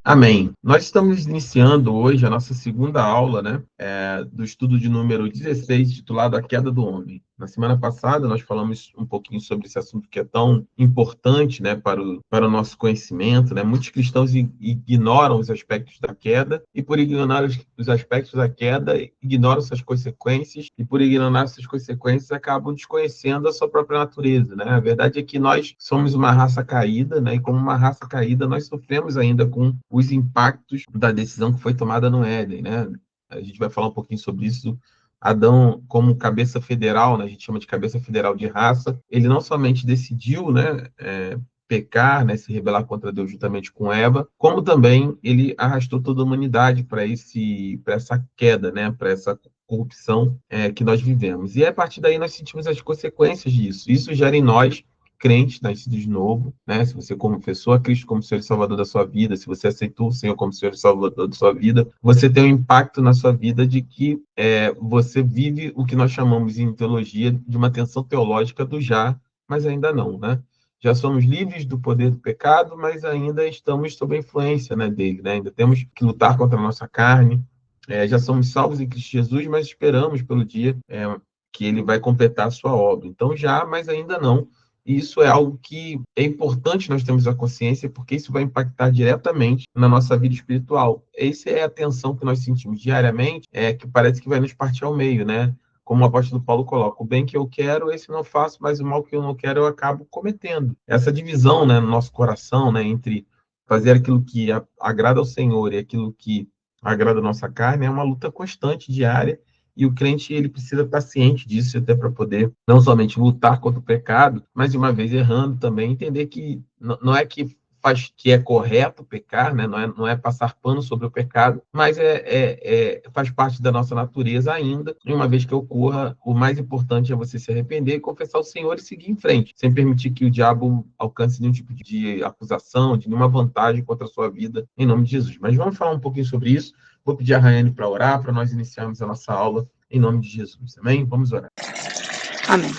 Amém. Nós estamos iniciando hoje a nossa segunda aula, né, do estudo de número 16, titulado A Queda do Homem. Na semana passada, nós falamos um pouquinho sobre esse assunto que é tão importante, né, para o nosso conhecimento, né? Muitos cristãos ignoram os aspectos da queda, e por ignorar os aspectos da queda, ignoram suas consequências, e por ignorar suas consequências, acabam desconhecendo a sua própria natureza, né? A verdade é que nós somos uma raça caída, né, e como uma raça caída, nós sofremos ainda com os impactos da decisão que foi tomada no Éden, né? A gente vai falar um pouquinho sobre isso. Adão, como cabeça federal, né, a gente chama de cabeça federal de raça, ele não somente decidiu, né, pecar, né, se rebelar contra Deus juntamente com Eva, como também ele arrastou toda a humanidade para essa queda, né, para essa corrupção que nós vivemos. E a partir daí nós sentimos as consequências disso. Isso gera em nós crente, nascido de novo, né? Se você confessou a Cristo como Senhor e Salvador da sua vida, se você aceitou o Senhor como Senhor e Salvador da sua vida, você tem um impacto na sua vida de que você vive o que nós chamamos em teologia de uma tensão teológica do já, mas ainda não, né? Já somos livres do poder do pecado, mas ainda estamos sob a influência, né, dele, né? Ainda temos que lutar contra a nossa carne. Já somos salvos em Cristo Jesus, mas esperamos pelo dia que ele vai completar a sua obra. Então já, mas ainda não. E isso é algo que é importante nós termos a consciência, porque isso vai impactar diretamente na nossa vida espiritual. Essa é a tensão que nós sentimos diariamente, que parece que vai nos partir ao meio, né? Como o apóstolo Paulo coloca, o bem que eu quero, esse não faço, mas o mal que eu não quero, eu acabo cometendo. Essa divisão, né, no nosso coração, né, entre fazer aquilo que agrada ao Senhor e aquilo que agrada a nossa carne, é uma luta constante, diária, e o crente, ele precisa estar ciente disso até para poder não somente lutar contra o pecado, mas de uma vez errando também, entender que não é que faz que é correto pecar, né? Não é passar pano sobre o pecado, mas faz parte da nossa natureza ainda. E uma vez que ocorra, o mais importante é você se arrepender, confessar ao Senhor e seguir em frente, sem permitir que o diabo alcance nenhum tipo de acusação, de nenhuma vantagem contra a sua vida, em nome de Jesus. Mas vamos falar um pouquinho sobre isso. Vou pedir a Raiane para orar, para nós iniciarmos a nossa aula em nome de Jesus. Amém? Vamos orar. Amém.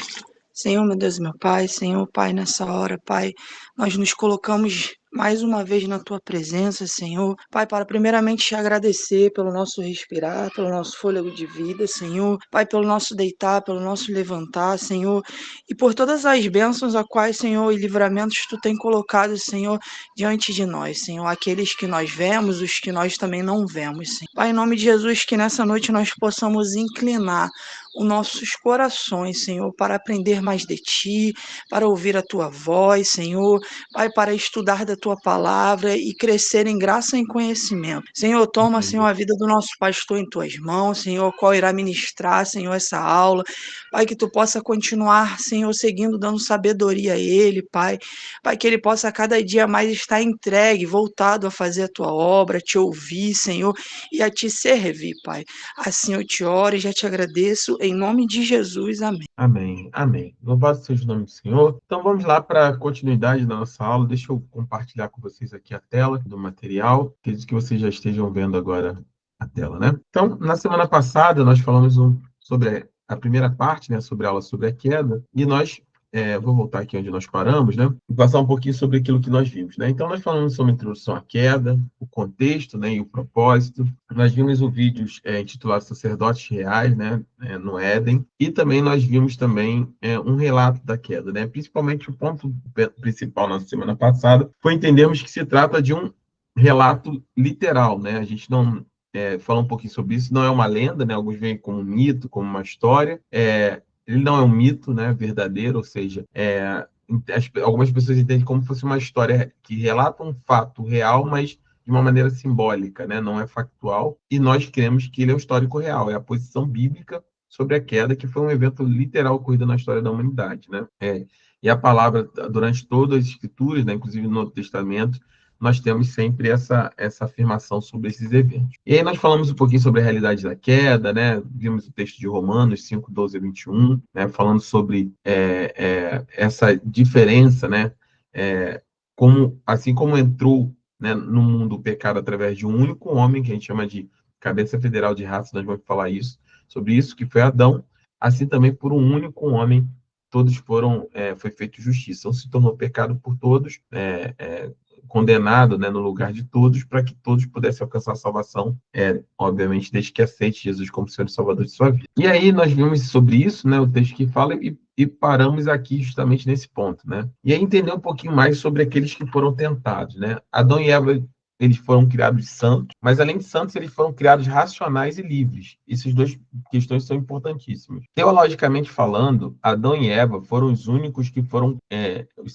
Senhor, meu Deus, meu Pai, Senhor, Pai, nessa hora, Pai, nós nos colocamos mais uma vez na Tua presença, Senhor. Pai, para primeiramente te agradecer pelo nosso respirar, pelo nosso fôlego de vida, Senhor. Pai, pelo nosso deitar, pelo nosso levantar, Senhor. E por todas as bênçãos a quais, Senhor, e livramentos Tu tem colocado, Senhor, diante de nós, Senhor. Aqueles que nós vemos, os que nós também não vemos, Senhor. Pai, em nome de Jesus, que nessa noite nós possamos inclinar os nossos corações, Senhor, para aprender mais de Ti, para ouvir a Tua voz, Senhor, Pai, para estudar da Tua palavra e crescer em graça e em conhecimento. Senhor, toma, Senhor, a vida do nosso pastor em Tuas mãos, Senhor, qual irá ministrar, Senhor, essa aula. Pai, que Tu possa continuar, Senhor, seguindo, dando sabedoria a ele, Pai. Pai, que ele possa cada dia mais estar entregue, voltado a fazer a Tua obra, Te ouvir, Senhor, e a Te servir, Pai. Assim eu te oro e já te agradeço, em nome de Jesus, amém. Amém, amém. Louvado seja o nome do Senhor. Então vamos lá para a continuidade da nossa aula. Deixa eu compartilhar com vocês aqui a tela do material. Acredito que vocês já estejam vendo agora a tela, né? Então, na semana passada, nós falamos sobre a primeira parte, né, sobre a aula sobre a queda, e nós vou voltar aqui onde nós paramos, né? E passar um pouquinho sobre aquilo que nós vimos, né? Então, nós falamos sobre a introdução à queda, o contexto, né, e o propósito. Nós vimos o vídeo intitulado Sacerdotes Reais, né, no Éden. E também nós vimos também um relato da queda, né? Principalmente o ponto principal na semana passada foi entendermos que se trata de um relato literal, né? A gente não fala um pouquinho sobre isso. Não é uma lenda, né? Alguns veem como um mito, como uma história. Ele não é um mito, né, verdadeiro, ou seja, algumas pessoas entendem como se fosse uma história que relata um fato real, mas de uma maneira simbólica, né, não é factual, e nós cremos que ele é um histórico real, é a posição bíblica sobre a queda, que foi um evento literal ocorrido na história da humanidade, né? E a palavra, durante todas as escrituras, né, inclusive no Novo Testamento, nós temos sempre essa afirmação sobre esses eventos. E aí nós falamos um pouquinho sobre a realidade da queda, né? Vimos o texto de Romanos 5, 12 a 21, né? Falando sobre essa diferença, né? Assim como entrou, né, no mundo o pecado através de um único homem, que a gente chama de cabeça federal de raça, nós vamos falar sobre isso, que foi Adão, assim também por um único homem, todos foi feito justiça. Então se tornou pecado por todos, condenado, né, no lugar de todos, para que todos pudessem alcançar a salvação, obviamente, desde que aceite Jesus como Senhor e Salvador de sua vida. E aí nós vimos sobre isso, né, o texto que fala, e paramos aqui justamente nesse ponto, né? E aí entender um pouquinho mais sobre aqueles que foram tentados, né? Adão e Eva, eles foram criados santos, mas além de santos, eles foram criados racionais e livres. Essas duas questões são importantíssimas. Teologicamente falando, Adão e Eva foram os únicos que foram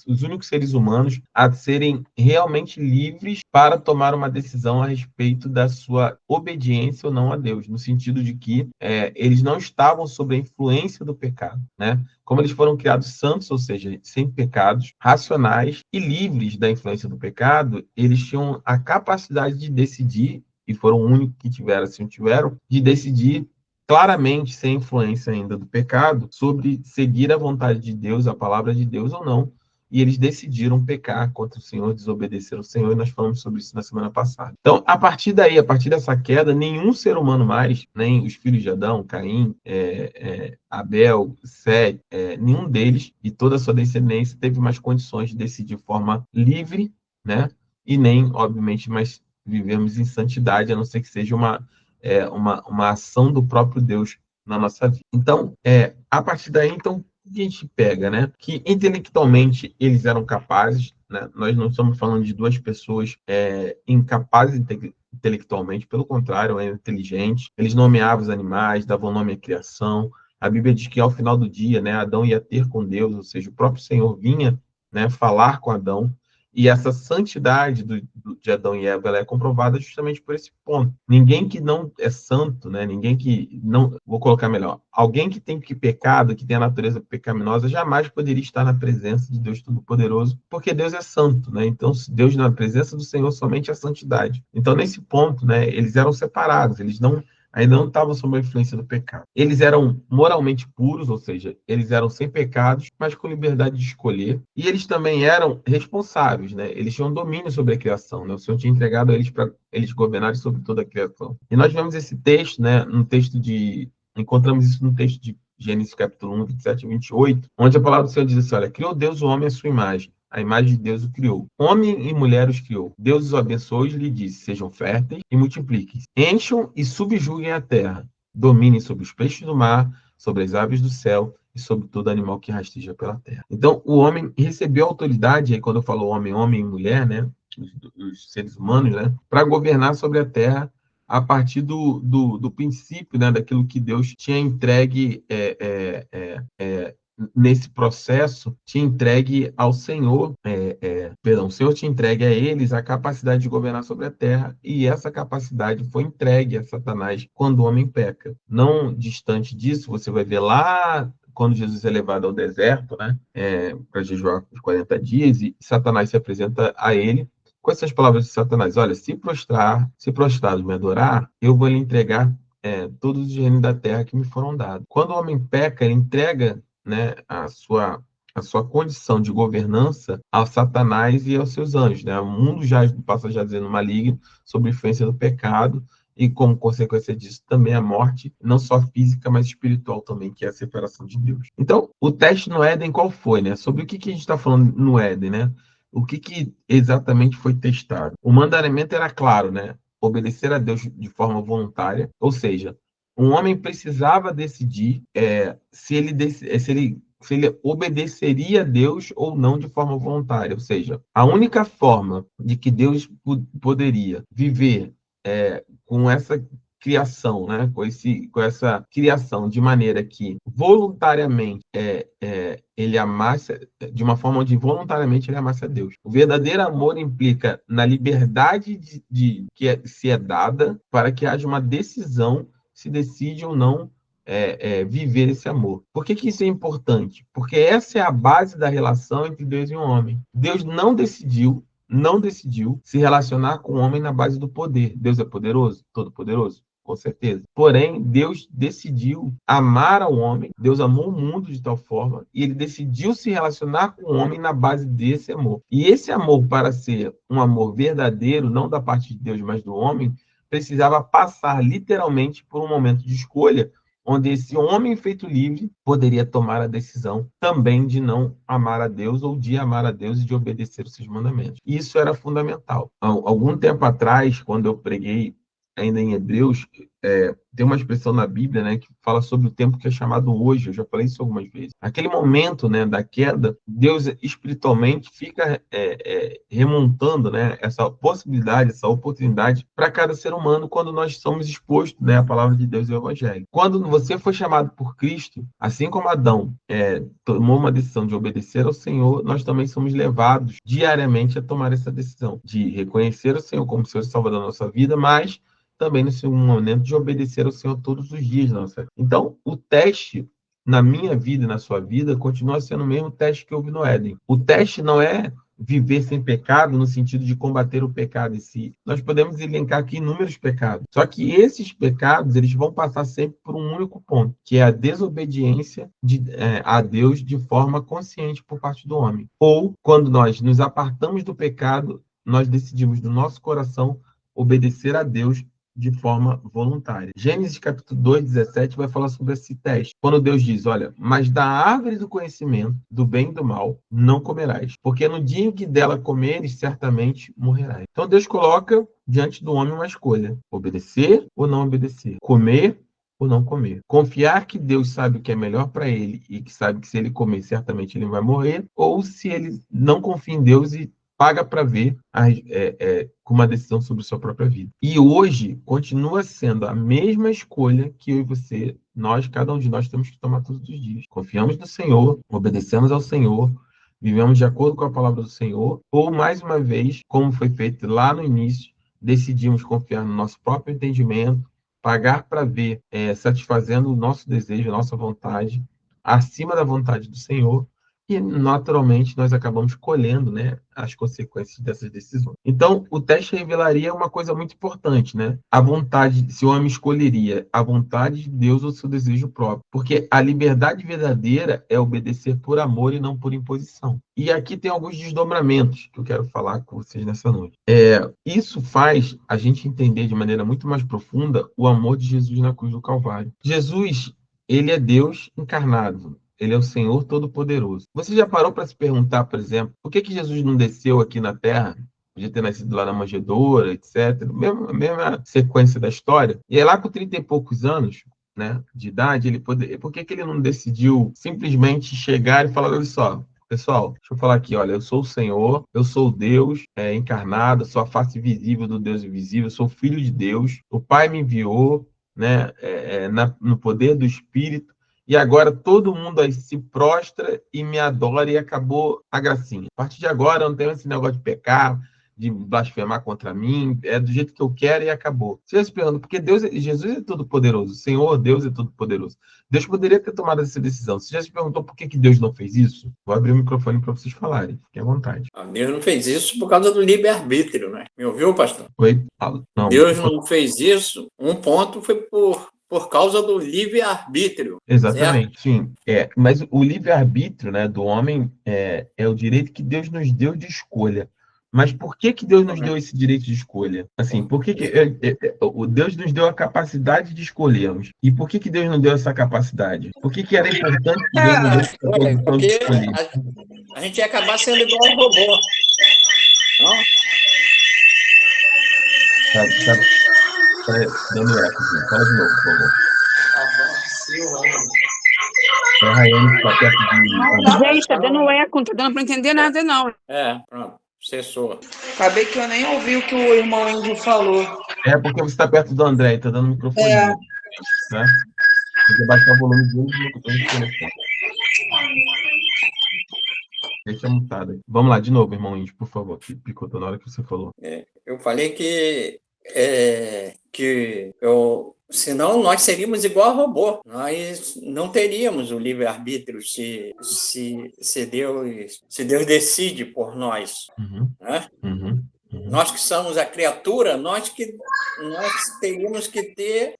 os únicos seres humanos a serem realmente livres para tomar uma decisão a respeito da sua obediência ou não a Deus, no sentido de que eles não estavam sob a influência do pecado, né? Como eles foram criados santos, ou seja, sem pecados, racionais e livres da influência do pecado, eles tinham a capacidade de decidir, e foram o único que tiveram, assim tiveram, de decidir claramente, sem influência ainda do pecado, sobre seguir a vontade de Deus, a palavra de Deus ou não. E eles decidiram pecar contra o Senhor, desobedecer ao Senhor, e nós falamos sobre isso na semana passada. Então, a partir daí, a partir dessa queda, nenhum ser humano mais, nem os filhos de Adão, Caim, Abel, Sete, nenhum deles e toda a sua descendência teve mais condições de decidir de forma livre, né? E nem, obviamente, mais vivemos em santidade, a não ser que seja uma ação do próprio Deus na nossa vida. Então, a partir daí, então, a gente pega, né? Que intelectualmente eles eram capazes, né? Nós não estamos falando de duas pessoas incapazes intelectualmente, pelo contrário, eram inteligentes. Eles nomeavam os animais, davam nome à criação. A Bíblia diz que ao final do dia, né, Adão ia ter com Deus, ou seja, o próprio Senhor vinha, né, falar com Adão. E essa santidade de Adão e Eva ela é comprovada justamente por esse ponto. Ninguém que não é santo, né? Ninguém que não, vou colocar melhor, alguém que tem pecado, que tem a natureza pecaminosa, jamais poderia estar na presença de Deus Todo-Poderoso, porque Deus é santo, né? Então, Deus na presença do Senhor somente a santidade. Então, nesse ponto, né, eles eram separados, eles ainda não estavam sob a influência do pecado. Eles eram moralmente puros, ou seja, eles eram sem pecados, mas com liberdade de escolher. E eles também eram responsáveis, né? Eles tinham domínio sobre a criação, né? O Senhor tinha entregado a eles para eles governarem sobre toda a criação. E nós vemos esse texto, né, encontramos isso no texto de Gênesis capítulo 1, 27 e 28, onde a palavra do Senhor diz assim, olha, criou Deus o homem à sua imagem. A imagem de Deus o criou. Homem e mulher os criou. Deus os abençoou e lhe disse, sejam férteis e multipliquem. Encham e subjuguem a terra. Dominem sobre os peixes do mar, sobre as aves do céu e sobre todo animal que rasteja pela terra. Então, o homem recebeu autoridade, aí quando eu falo homem, homem e mulher, né, os seres humanos, né, para governar sobre a terra a partir do princípio, né, daquilo que Deus tinha entregue nesse processo, tinha entregue ao Senhor, o Senhor tinha entregue a eles a capacidade de governar sobre a terra, e essa capacidade foi entregue a Satanás quando o homem peca. Não distante disso, você vai ver lá quando Jesus é levado ao deserto, né, para jejuar por 40 dias, e Satanás se apresenta a ele com essas palavras de Satanás, olha, se prostrado me adorar, eu vou lhe entregar todos os reinos da terra que me foram dados. Quando o homem peca, ele entrega, né, a sua condição de governança a Satanás e aos seus anjos, né? O mundo já passa a dizer no maligno sobre a influência do pecado e, como consequência disso, também a morte, não só física, mas espiritual também, que é a separação de Deus. Então, o teste no Éden qual foi, né? Sobre o que a gente está falando no Éden, né? O que exatamente foi testado? O mandamento era claro, né? Obedecer a Deus de forma voluntária, ou seja, um homem precisava decidir se ele obedeceria a Deus ou não de forma voluntária. Ou seja, a única forma de que Deus poderia viver com essa criação, né? com essa criação de maneira que voluntariamente ele amasse, de uma forma onde voluntariamente ele amasse a Deus. O verdadeiro amor implica na liberdade que se é dada para que haja uma decisão se decide ou não viver esse amor. Por que isso é importante? Porque essa é a base da relação entre Deus e o homem. Deus não decidiu se relacionar com o homem na base do poder. Deus é poderoso? Todo-poderoso? Com certeza. Porém, Deus decidiu amar ao homem, Deus amou o mundo de tal forma, e ele decidiu se relacionar com o homem na base desse amor. E esse amor, para ser um amor verdadeiro, não da parte de Deus, mas do homem, precisava passar literalmente por um momento de escolha, onde esse homem feito livre poderia tomar a decisão também de não amar a Deus ou de amar a Deus e de obedecer os seus mandamentos. Isso era fundamental. Algum tempo atrás, quando eu preguei ainda em Hebreus, tem uma expressão na Bíblia, né, que fala sobre o tempo que é chamado hoje. Eu já falei isso algumas vezes. Aquele momento, né, da queda, Deus espiritualmente fica remontando, né, essa possibilidade, essa oportunidade para cada ser humano quando nós somos expostos, né, à palavra de Deus e ao Evangelho. Quando você foi chamado por Cristo, assim como Adão tomou uma decisão de obedecer ao Senhor, nós também somos levados diariamente a tomar essa decisão de reconhecer o Senhor como Senhor e Salvador da nossa vida, mas também no seu momento de obedecer ao Senhor todos os dias da nossa vida. Então, o teste na minha vida e na sua vida continua sendo o mesmo teste que houve no Éden. O teste não é viver sem pecado no sentido de combater o pecado em si. Nós podemos elencar aqui inúmeros pecados. Só que esses pecados, eles vão passar sempre por um único ponto, que é a desobediência a Deus de forma consciente por parte do homem. Ou, quando nós nos apartamos do pecado, nós decidimos do nosso coração obedecer a Deus de forma voluntária. Gênesis capítulo 2, 17 vai falar sobre esse teste. Quando Deus diz, olha, mas da árvore do conhecimento, do bem e do mal, não comerás, porque no dia em que dela comeres, certamente morrerás. Então Deus coloca diante do homem uma escolha: obedecer ou não obedecer, comer ou não comer. Confiar que Deus sabe o que é melhor para ele e que sabe que se ele comer, certamente ele vai morrer, ou se ele não confia em Deus e paga para ver com uma decisão sobre sua própria vida. E hoje continua sendo a mesma escolha que eu e você, cada um de nós temos que tomar todos os dias. Confiamos no Senhor, obedecemos ao Senhor, vivemos de acordo com a palavra do Senhor, ou mais uma vez, como foi feito lá no início, decidimos confiar no nosso próprio entendimento, pagar para ver, satisfazendo o nosso desejo, a nossa vontade, acima da vontade do Senhor, e naturalmente nós acabamos colhendo, né, as consequências dessas decisões. Então, o teste revelaria uma coisa muito importante, né? A vontade, se o homem escolheria a vontade de Deus ou seu desejo próprio, porque a liberdade verdadeira é obedecer por amor e não por imposição. E aqui tem alguns desdobramentos que eu quero falar com vocês nessa noite. Isso faz a gente entender de maneira muito mais profunda o amor de Jesus na cruz do Calvário. Jesus, ele é Deus encarnado. Ele é o Senhor Todo-Poderoso. Você já parou para se perguntar, por exemplo, por que Jesus não desceu aqui na Terra? Podia ter nascido lá na manjedoura, etc. A mesma sequência da história. E aí, lá com 30 e poucos anos, né, de idade, por que ele não decidiu simplesmente chegar e falar, olha só, pessoal, deixa eu falar aqui, olha, eu sou o Senhor, eu sou o Deus encarnado, sou a face visível do Deus invisível, sou filho de Deus, o Pai me enviou, né, no poder do Espírito, e agora todo mundo aí se prostra e me adora e acabou a gracinha. A partir de agora eu não tenho esse negócio de pecar, de blasfemar contra mim, é do jeito que eu quero e acabou. Você já se pergunta, porque Jesus é todo poderoso, o Senhor Deus é todo poderoso. Deus poderia ter tomado essa decisão. Você já se perguntou por que Deus não fez isso? Vou abrir o microfone para vocês falarem, fiquem à vontade. Deus não fez isso por causa do livre-arbítrio, né? Me ouviu, pastor? Oi? Não. Deus não fez isso, um ponto foi por causa do livre-arbítrio. Exatamente, certo? sim. Mas o livre-arbítrio, né, do homem é o direito que Deus nos deu de escolha. Mas por que Deus nos deu esse direito de escolha? Assim, por que o Deus nos deu a capacidade de escolhermos? E por que Deus nos deu essa capacidade? Por que era importante que Deus nos desse essa condição de escolher? A gente ia acabar sendo igual um robô. Não? Tá dando eco, assim. Fala de novo, por favor. A Raiane está perto de... Gente, tá dando eco, não tá dando para entender nada, não. Pronto. Cessou. Acabei que eu nem ouvi o que o irmão Índio falou. É porque você está perto do André e está dando microfone. Né? Tem que baixar o volume do microfone. Deixa mutado aí. Vamos lá, de novo, irmão Índio, por favor. Picotou na hora que você falou. Eu falei senão nós seríamos igual a robô. Nós não teríamos o livre-arbítrio se Deus decide por nós. Né? Nós que somos a criatura, nós teríamos que ter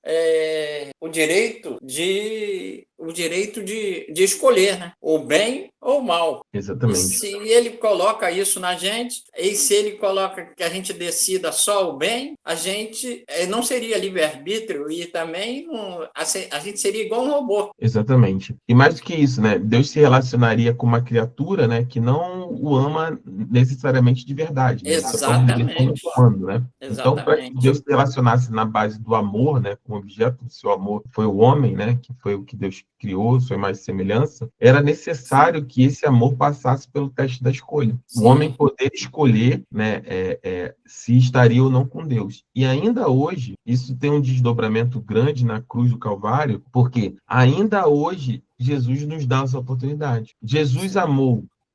o direito de o direito de escolher, né? O bem ou o mal. E Exatamente. se ele coloca isso na gente, e se ele coloca que a gente decida só o bem, a gente não seria livre-arbítrio e também a gente seria igual um robô. Exatamente. E mais do que isso, né? Deus se relacionaria com uma criatura, né, que não o ama necessariamente de verdade, né? Ele só pode viver como Exatamente. humano, né? Então, para que Exatamente. Deus se relacionasse na base do amor, né, com o objeto do seu amor, foi o homem, né, que foi o que Deus criou, sua imagem e semelhança, era necessário que esse amor passasse pelo teste da escolha. O Sim. homem poder escolher, né, se estaria ou não com Deus. E ainda hoje, isso tem um desdobramento grande na cruz do Calvário, porque ainda hoje Jesus nos dá essa oportunidade.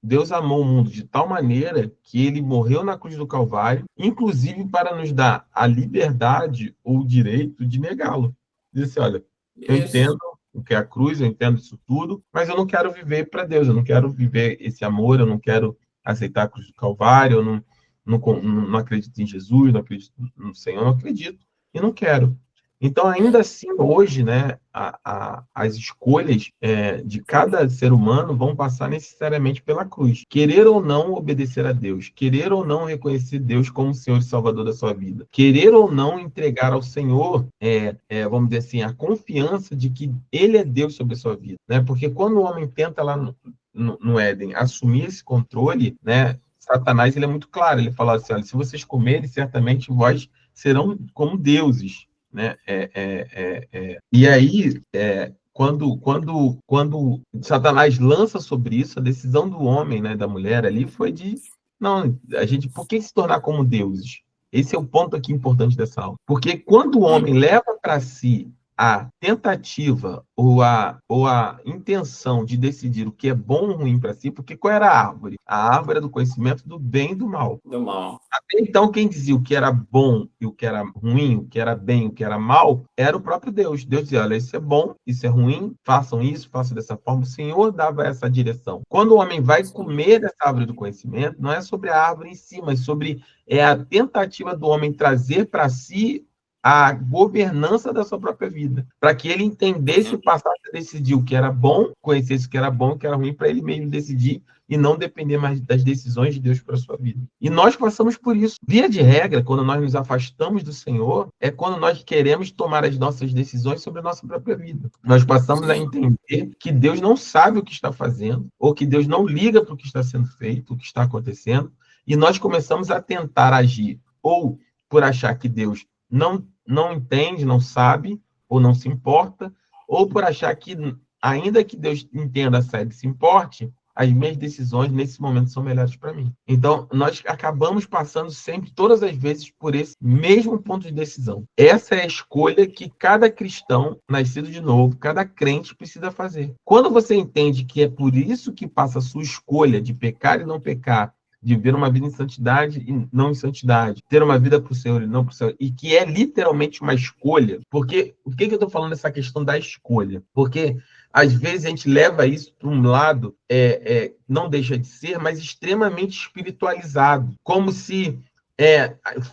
Deus amou o mundo de tal maneira que ele morreu na cruz do Calvário, inclusive para nos dar a liberdade ou o direito de negá-lo. Diz assim, olha, eu Isso. entendo o que é a cruz, eu entendo isso tudo, mas eu não quero viver para Deus, eu não quero viver esse amor, eu não quero aceitar a cruz do Calvário, eu não acredito em Jesus, não acredito no Senhor, não acredito e não quero. Então, ainda assim, hoje, né, as escolhas de cada ser humano vão passar necessariamente pela cruz. Querer ou não obedecer a Deus, querer ou não reconhecer Deus como Senhor e Salvador da sua vida, querer ou não entregar ao Senhor, vamos dizer assim, a confiança de que Ele é Deus sobre a sua vida, né? Porque quando o homem tenta lá no Éden assumir esse controle, né, Satanás, ele é muito claro, ele fala assim, olha, se vocês comerem, certamente vós serão como deuses, né? E aí, quando Satanás lança sobre isso, a decisão do homem, né, da mulher ali, foi de, não, por que se tornar como deuses? Esse é o ponto aqui importante dessa aula. Porque quando o homem leva para si a tentativa ou a intenção de decidir o que é bom ou ruim para si, porque qual era a árvore? A árvore era do conhecimento do bem e do mal. Do mal. Até então, quem dizia o que era bom e o que era ruim, o que era bem e o que era mal, era o próprio Deus. Deus dizia, olha, isso é bom, isso é ruim, façam isso, façam dessa forma. O Senhor dava essa direção. Quando o homem vai comer dessa árvore do conhecimento, não é sobre a árvore em si, mas sobre a tentativa do homem trazer para si a governança da sua própria vida, para que ele entendesse e passasse a decidir o que era bom, conhecesse o que era bom e o que era ruim, para ele mesmo decidir e não depender mais das decisões de Deus para a sua vida. E nós passamos por isso. Via de regra, quando nós nos afastamos do Senhor, é quando nós queremos tomar as nossas decisões sobre a nossa própria vida. Nós passamos a entender que Deus não sabe o que está fazendo, ou que Deus não liga para o que está sendo feito, o que está acontecendo, e nós começamos a tentar agir, ou por achar que Deus não entende, não sabe, ou não se importa, ou por achar que, ainda que Deus entenda, saiba e se importe, as minhas decisões nesse momento são melhores para mim. Então, nós acabamos passando sempre, todas as vezes, por esse mesmo ponto de decisão. Essa é a escolha que cada cristão, nascido de novo, cada crente precisa fazer. Quando você entende que é por isso que passa a sua escolha de pecar e não pecar, de viver uma vida em santidade e não em santidade, ter uma vida para o Senhor e não para o Senhor, e que é literalmente uma escolha, porque, por que eu estou falando dessa questão da escolha? Porque às vezes a gente leva isso para um lado, não deixa de ser, mas extremamente espiritualizado, como se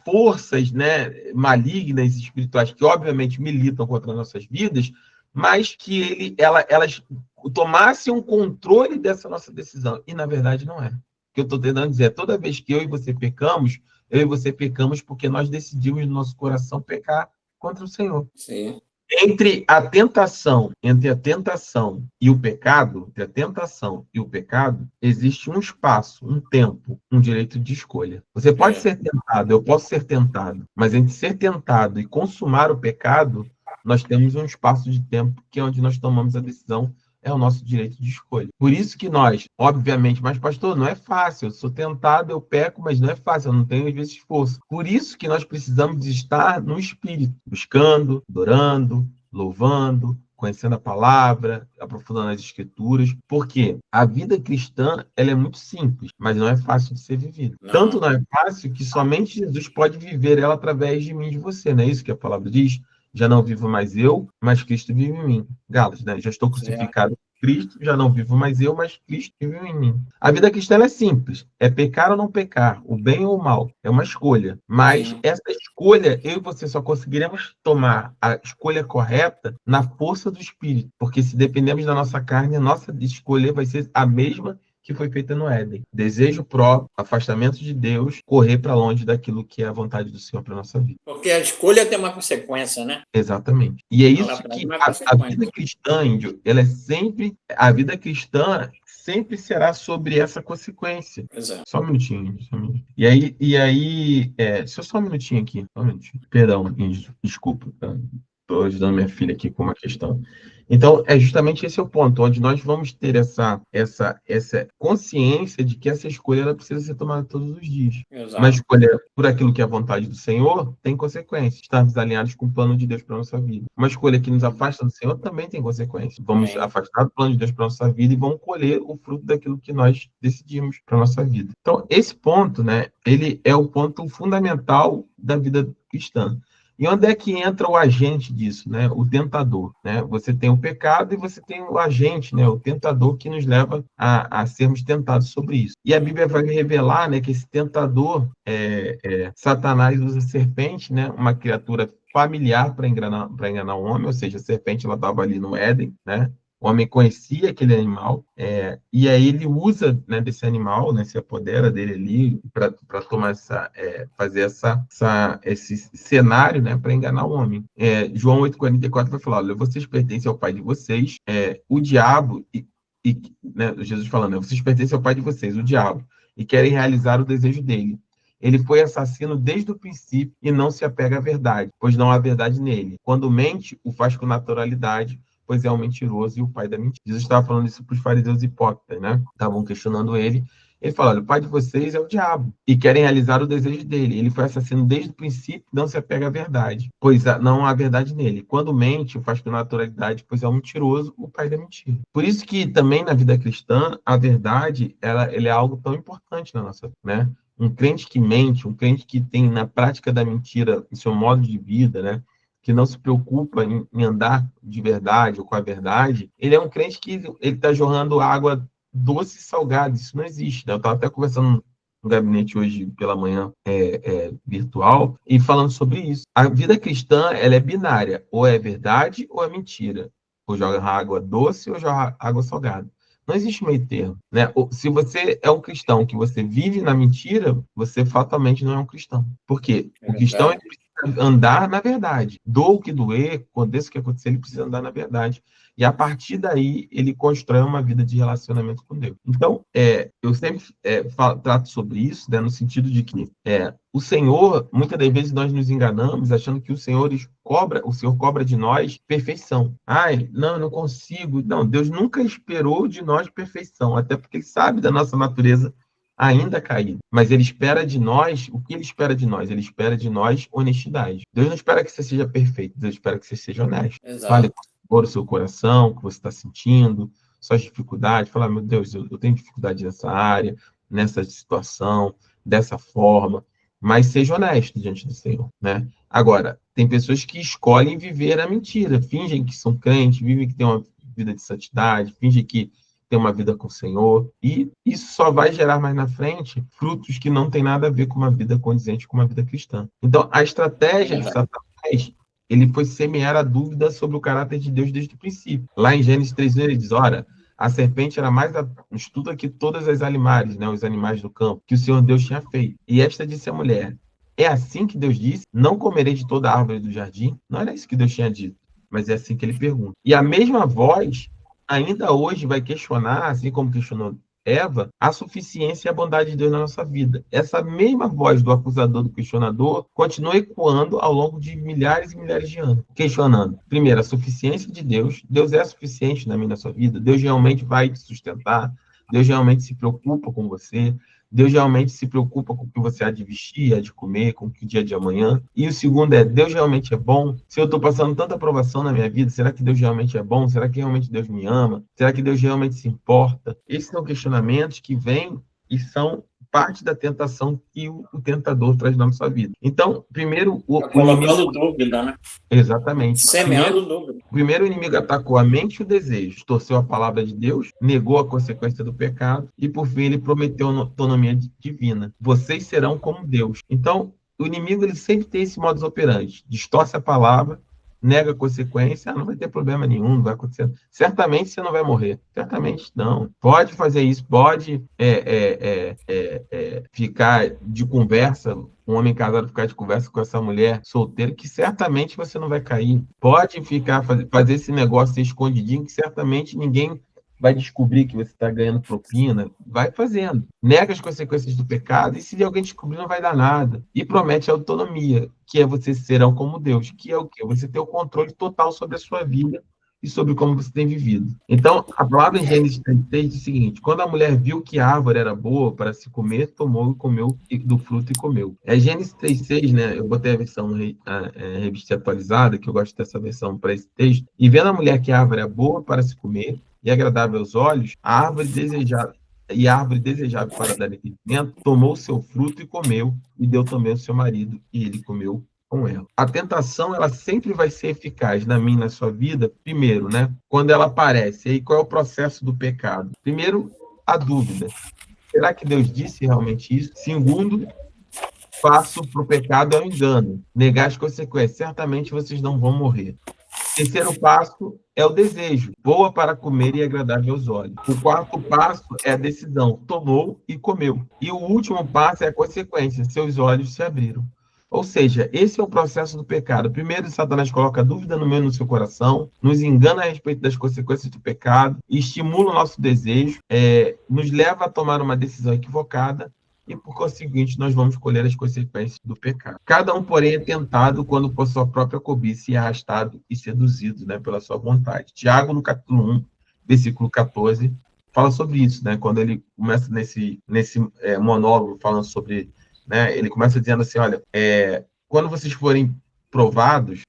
forças, né, malignas espirituais, que obviamente militam contra as nossas vidas, mas que elas tomassem um controle dessa nossa decisão, e na verdade não é. O que eu estou tentando dizer é, toda vez que eu e você pecamos porque nós decidimos no nosso coração pecar contra o Senhor. Sim. Entre a tentação e o pecado, existe um espaço, um tempo, um direito de escolha. Você pode ser tentado, eu posso ser tentado, mas entre ser tentado e consumar o pecado, nós temos um espaço de tempo que é onde nós tomamos a decisão, é o nosso direito de escolha. Por isso que nós, obviamente, mas pastor, não é fácil, eu sou tentado, eu peco, mas não é fácil, eu não tenho às vezes esforço. Por isso que nós precisamos estar no Espírito, buscando, adorando, louvando, conhecendo a palavra, aprofundando as escrituras, porque a vida cristã, ela é muito simples, mas não é fácil de ser vivida. Tanto não é fácil que somente Jesus pode viver ela através de mim e de você, não é isso que a palavra diz? Já não vivo mais eu, mas Cristo vive em mim. Gálatas, né? Já estou crucificado com Cristo, já não vivo mais eu, mas Cristo vive em mim. A vida cristã é simples. É pecar ou não pecar, o bem ou o mal. É uma escolha. Mas Sim. essa escolha, eu e você só conseguiremos tomar a escolha correta na força do Espírito. Porque se dependemos da nossa carne, a nossa escolha vai ser a mesma que foi feita no Éden. Desejo próprio, afastamento de Deus, correr para longe daquilo que é a vontade do Senhor para a nossa vida. Porque a escolha tem uma consequência, né? Exatamente. E é Ela isso traz que uma a vida consequência. cristã, Índio, ela é sempre, a vida cristã sempre será sobre essa consequência. Exato. Só um minutinho, Índio, só um minutinho. Deixa eu só um minutinho aqui, só um minutinho. Perdão, Índio, desculpa, tá? Estou ajudando minha filha aqui com uma questão. Então, é justamente esse é o ponto, onde nós vamos ter essa consciência de que essa escolha ela precisa ser tomada todos os dias. Exato. Uma escolha por aquilo que é a vontade do Senhor tem consequências. Estarmos alinhados com o plano de Deus para a nossa vida. Uma escolha que nos afasta do Senhor também tem consequências. Vamos afastar do plano de Deus para a nossa vida e vamos colher o fruto daquilo que nós decidimos para a nossa vida. Então, esse ponto, né, ele é o ponto fundamental da vida cristã. E onde é que entra o agente disso, né? O tentador, né? Você tem o pecado e você tem o agente, né? O tentador que nos leva a sermos tentados sobre isso. E a Bíblia vai revelar, né, que esse tentador, Satanás usa a serpente, né? Uma criatura familiar para enganar o homem, ou seja, a serpente ela estava ali no Éden, né? O homem conhecia aquele animal, e aí ele usa, né, desse animal, né, se apodera dele ali para tomar fazer esse cenário, né, para enganar o homem. João 8,44 vai falar: olha, vocês pertencem ao pai de vocês, o diabo, né, Jesus falando, né, vocês pertencem ao pai de vocês, o diabo, e querem realizar o desejo dele. Ele foi assassino desde o princípio e não se apega à verdade, pois não há verdade nele. Quando mente, o faz com naturalidade, pois é um mentiroso e o pai da mentira. Jesus estava falando isso para os fariseus hipócritas, né? Estavam questionando ele. Ele fala: olha, o pai de vocês é o diabo e querem realizar o desejo dele. Ele foi assassino desde o princípio, não se apega à verdade, pois não há verdade nele. Quando mente, o faz com naturalidade, pois é um mentiroso, o pai da mentira. Por isso que também na vida cristã, a verdade ela é algo tão importante na nossa vida, né? Um crente que mente, um crente que tem na prática da mentira o seu modo de vida, né? Que não se preocupa em andar de verdade ou com a verdade, ele é um crente que ele está jorrando água doce e salgada. Isso não existe, né? Eu estava até conversando no gabinete hoje pela manhã virtual e falando sobre isso. A vida cristã ela é binária, ou é verdade ou é mentira. Ou joga água doce ou joga água salgada. Não existe meio termo, né? Se você é um cristão que você vive na mentira, você fatalmente não é um cristão. Por quê? O cristão ele precisa andar na verdade. Doa o que doer, aconteça o que acontecer, ele precisa andar na verdade. E a partir daí, ele constrói uma vida de relacionamento com Deus. Então, eu sempre trato sobre isso, né, no sentido de que o Senhor, muitas das vezes nós nos enganamos achando que o Senhor cobra de nós perfeição. Não, eu não consigo. Não, Deus nunca esperou de nós perfeição, até porque Ele sabe da nossa natureza ainda caída. Mas Ele espera de nós, o que Ele espera de nós? Ele espera de nós honestidade. Deus não espera que você seja perfeito, Deus espera que você seja honesto. Exato. Fale com o seu coração, o que você está sentindo, suas dificuldades. Fala: meu Deus, eu tenho dificuldade nessa área, nessa situação, dessa forma. Mas seja honesto diante do Senhor, né? Agora, tem pessoas que escolhem viver a mentira, fingem que são crentes, vivem que têm uma vida de santidade, fingem que tem uma vida com o Senhor, e isso só vai gerar mais na frente frutos que não tem nada a ver com uma vida condizente com uma vida cristã. Então, a estratégia de Satanás, ele foi semear a dúvida sobre o caráter de Deus desde o princípio. Lá em Gênesis 3, ele diz: ora, a serpente era mais astuta que todas as animais, né, os animais do campo, que o Senhor Deus tinha feito. E esta disse à mulher: é assim que Deus disse, não comerei de toda a árvore do jardim? Não era isso que Deus tinha dito, mas é assim que ele pergunta. E a mesma voz ainda hoje vai questionar, assim como questionou Eva, a suficiência e a bondade de Deus na nossa vida. Essa mesma voz do acusador, do questionador, continua ecoando ao longo de milhares e milhares de anos, questionando, primeiro, a suficiência de Deus. Deus é suficiente na minha e na sua vida? Deus realmente vai te sustentar? Deus realmente se preocupa com você? Deus realmente se preocupa com o que você há de vestir, há de comer, com o dia de amanhã? E o segundo é: Deus realmente é bom? Se eu estou passando tanta aprovação na minha vida, será que Deus realmente é bom? Será que realmente Deus me ama? Será que Deus realmente se importa? Esses são questionamentos que vêm e são parte da tentação que o tentador traz na nossa vida. Então, primeiro... Colocando dúvida, né? Exatamente. Semeando dúvida. Primeiro o inimigo atacou a mente e o desejo, torceu a palavra de Deus, negou a consequência do pecado e, por fim, ele prometeu autonomia divina. Vocês serão como Deus. Então, o inimigo ele sempre tem esse modus operandi. Distorce a palavra, nega a consequência, não vai ter problema nenhum, não vai acontecer. Certamente você não vai morrer. Certamente não. Pode fazer isso, pode ficar de conversa, um homem casado ficar de conversa com essa mulher solteira, que certamente você não vai cair. Pode ficar, fazer esse negócio escondidinho, que certamente ninguém vai descobrir que você está ganhando propina. Vai fazendo. Nega as consequências do pecado, e se alguém descobrir, não vai dar nada. E promete autonomia, que é você serão como Deus, que é o quê? Você ter o controle total sobre a sua vida e sobre como você tem vivido. Então, a palavra em Gênesis 3 diz o seguinte: quando a mulher viu que a árvore era boa para se comer, tomou e comeu do fruto e comeu. É Gênesis 3:6, né? Eu botei a versão revista atualizada, que eu gosto dessa versão para esse texto. E vendo a mulher que a árvore é boa para se comer e agradável aos olhos, a árvore desejável para dar entendimento, tomou o seu fruto e comeu, e deu também ao seu marido, e ele comeu com ela. A tentação, ela sempre vai ser eficaz na minha e na sua vida, primeiro, né? Quando ela aparece. E aí, qual é o processo do pecado? Primeiro, a dúvida. Será que Deus disse realmente isso? Segundo, passo para o pecado é o engano. Negar as consequências. Certamente vocês não vão morrer. Terceiro passo é o desejo, boa para comer e agradável aos olhos. O quarto passo é a decisão, tomou e comeu. E o último passo é a consequência, seus olhos se abriram. Ou seja, esse é o processo do pecado. Primeiro, Satanás coloca dúvida no meio do seu coração, nos engana a respeito das consequências do pecado, estimula o nosso desejo, nos leva a tomar uma decisão equivocada, e, por conseguinte, nós vamos colher as consequências do pecado. Cada um, porém, é tentado quando por sua própria cobiça e arrastado e seduzido, né, pela sua vontade. Tiago, no capítulo 1, versículo 14, fala sobre isso, né, quando ele começa nesse monólogo falando sobre, né, ele começa dizendo assim, olha, quando vocês forem provados,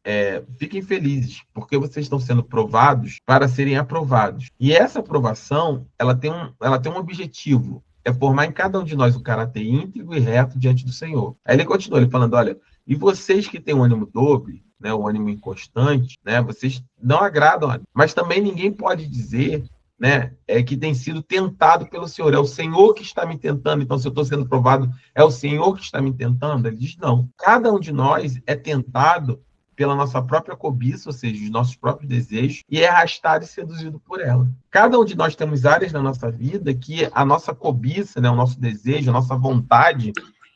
fiquem felizes, porque vocês estão sendo provados para serem aprovados. E essa aprovação, ela tem um objetivo, é formar em cada um de nós um caráter íntegro e reto diante do Senhor. Aí ele continua, ele falando, olha, e vocês que têm um ânimo dobre, né, um ânimo inconstante, né, vocês não agradam, mas também ninguém pode dizer, né, que tem sido tentado pelo Senhor. É o Senhor que está me tentando, então se eu estou sendo provado, é o Senhor que está me tentando? Ele diz, não. Cada um de nós é tentado pela nossa própria cobiça, ou seja, os nossos próprios desejos, e é arrastado e seduzido por ela. Cada um de nós temos áreas na nossa vida que a nossa cobiça, né, o nosso desejo, a nossa vontade,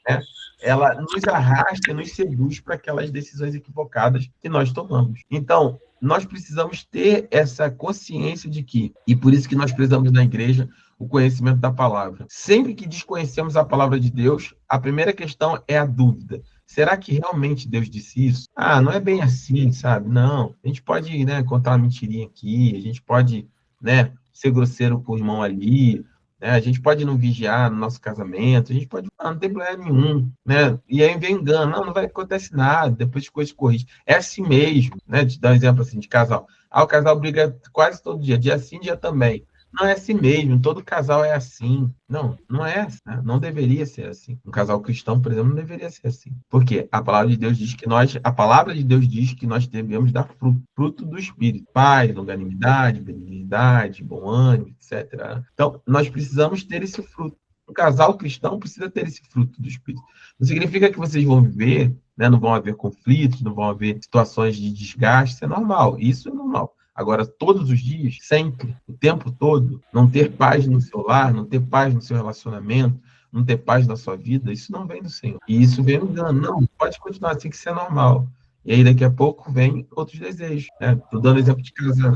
né, ela nos arrasta e nos seduz para aquelas decisões equivocadas que nós tomamos. Então, nós precisamos ter essa consciência de que, e por isso que nós precisamos na igreja, o conhecimento da palavra. Sempre que desconhecemos a palavra de Deus, a primeira questão é a dúvida. Será que realmente Deus disse isso? Ah, não é bem assim, sabe? Não. A gente pode, né, contar uma mentirinha aqui, a gente pode, né, ser grosseiro com o irmão ali, né, a gente pode não vigiar no nosso casamento, a gente pode, não tem problema nenhum, né? E aí vem engano, não vai acontecer nada, depois as coisas corrigem. É assim mesmo, né? De dar um exemplo assim de casal. O casal briga quase todo dia sim, dia também. Não é assim mesmo, todo casal é assim. Não, não é assim, né? Não deveria ser assim. Um casal cristão, por exemplo, não deveria ser assim. Por quê? A palavra de Deus diz que nós devemos dar fruto do Espírito. Paz, longanimidade, benignidade, bom ânimo, etc. Então, nós precisamos ter esse fruto. Um casal cristão precisa ter esse fruto do Espírito. Não significa que vocês vão viver, né? Não vão haver conflitos, não vão haver situações de desgaste, isso é normal. Isso é normal. Agora, todos os dias, sempre, o tempo todo, não ter paz no seu lar, não ter paz no seu relacionamento, não ter paz na sua vida, isso não vem do Senhor. E isso vem do engano. Não, pode continuar assim que isso é normal. E aí, daqui a pouco, vem outros desejos. Estou dando exemplo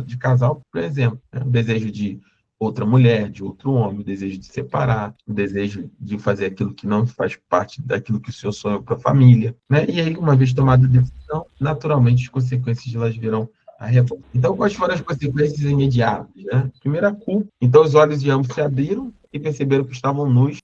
de casal, por exemplo. O desejo de outra mulher, de outro homem, o desejo de separar, o desejo de fazer aquilo que não faz parte daquilo que o Senhor sonhou para a família. Né? E aí, uma vez tomada a decisão, naturalmente, as consequências de elas virão a revolta. Então, quais foram as consequências imediatas? Né? Primeiro, a culpa. Então, os olhos de ambos se abriram e perceberam que estavam nus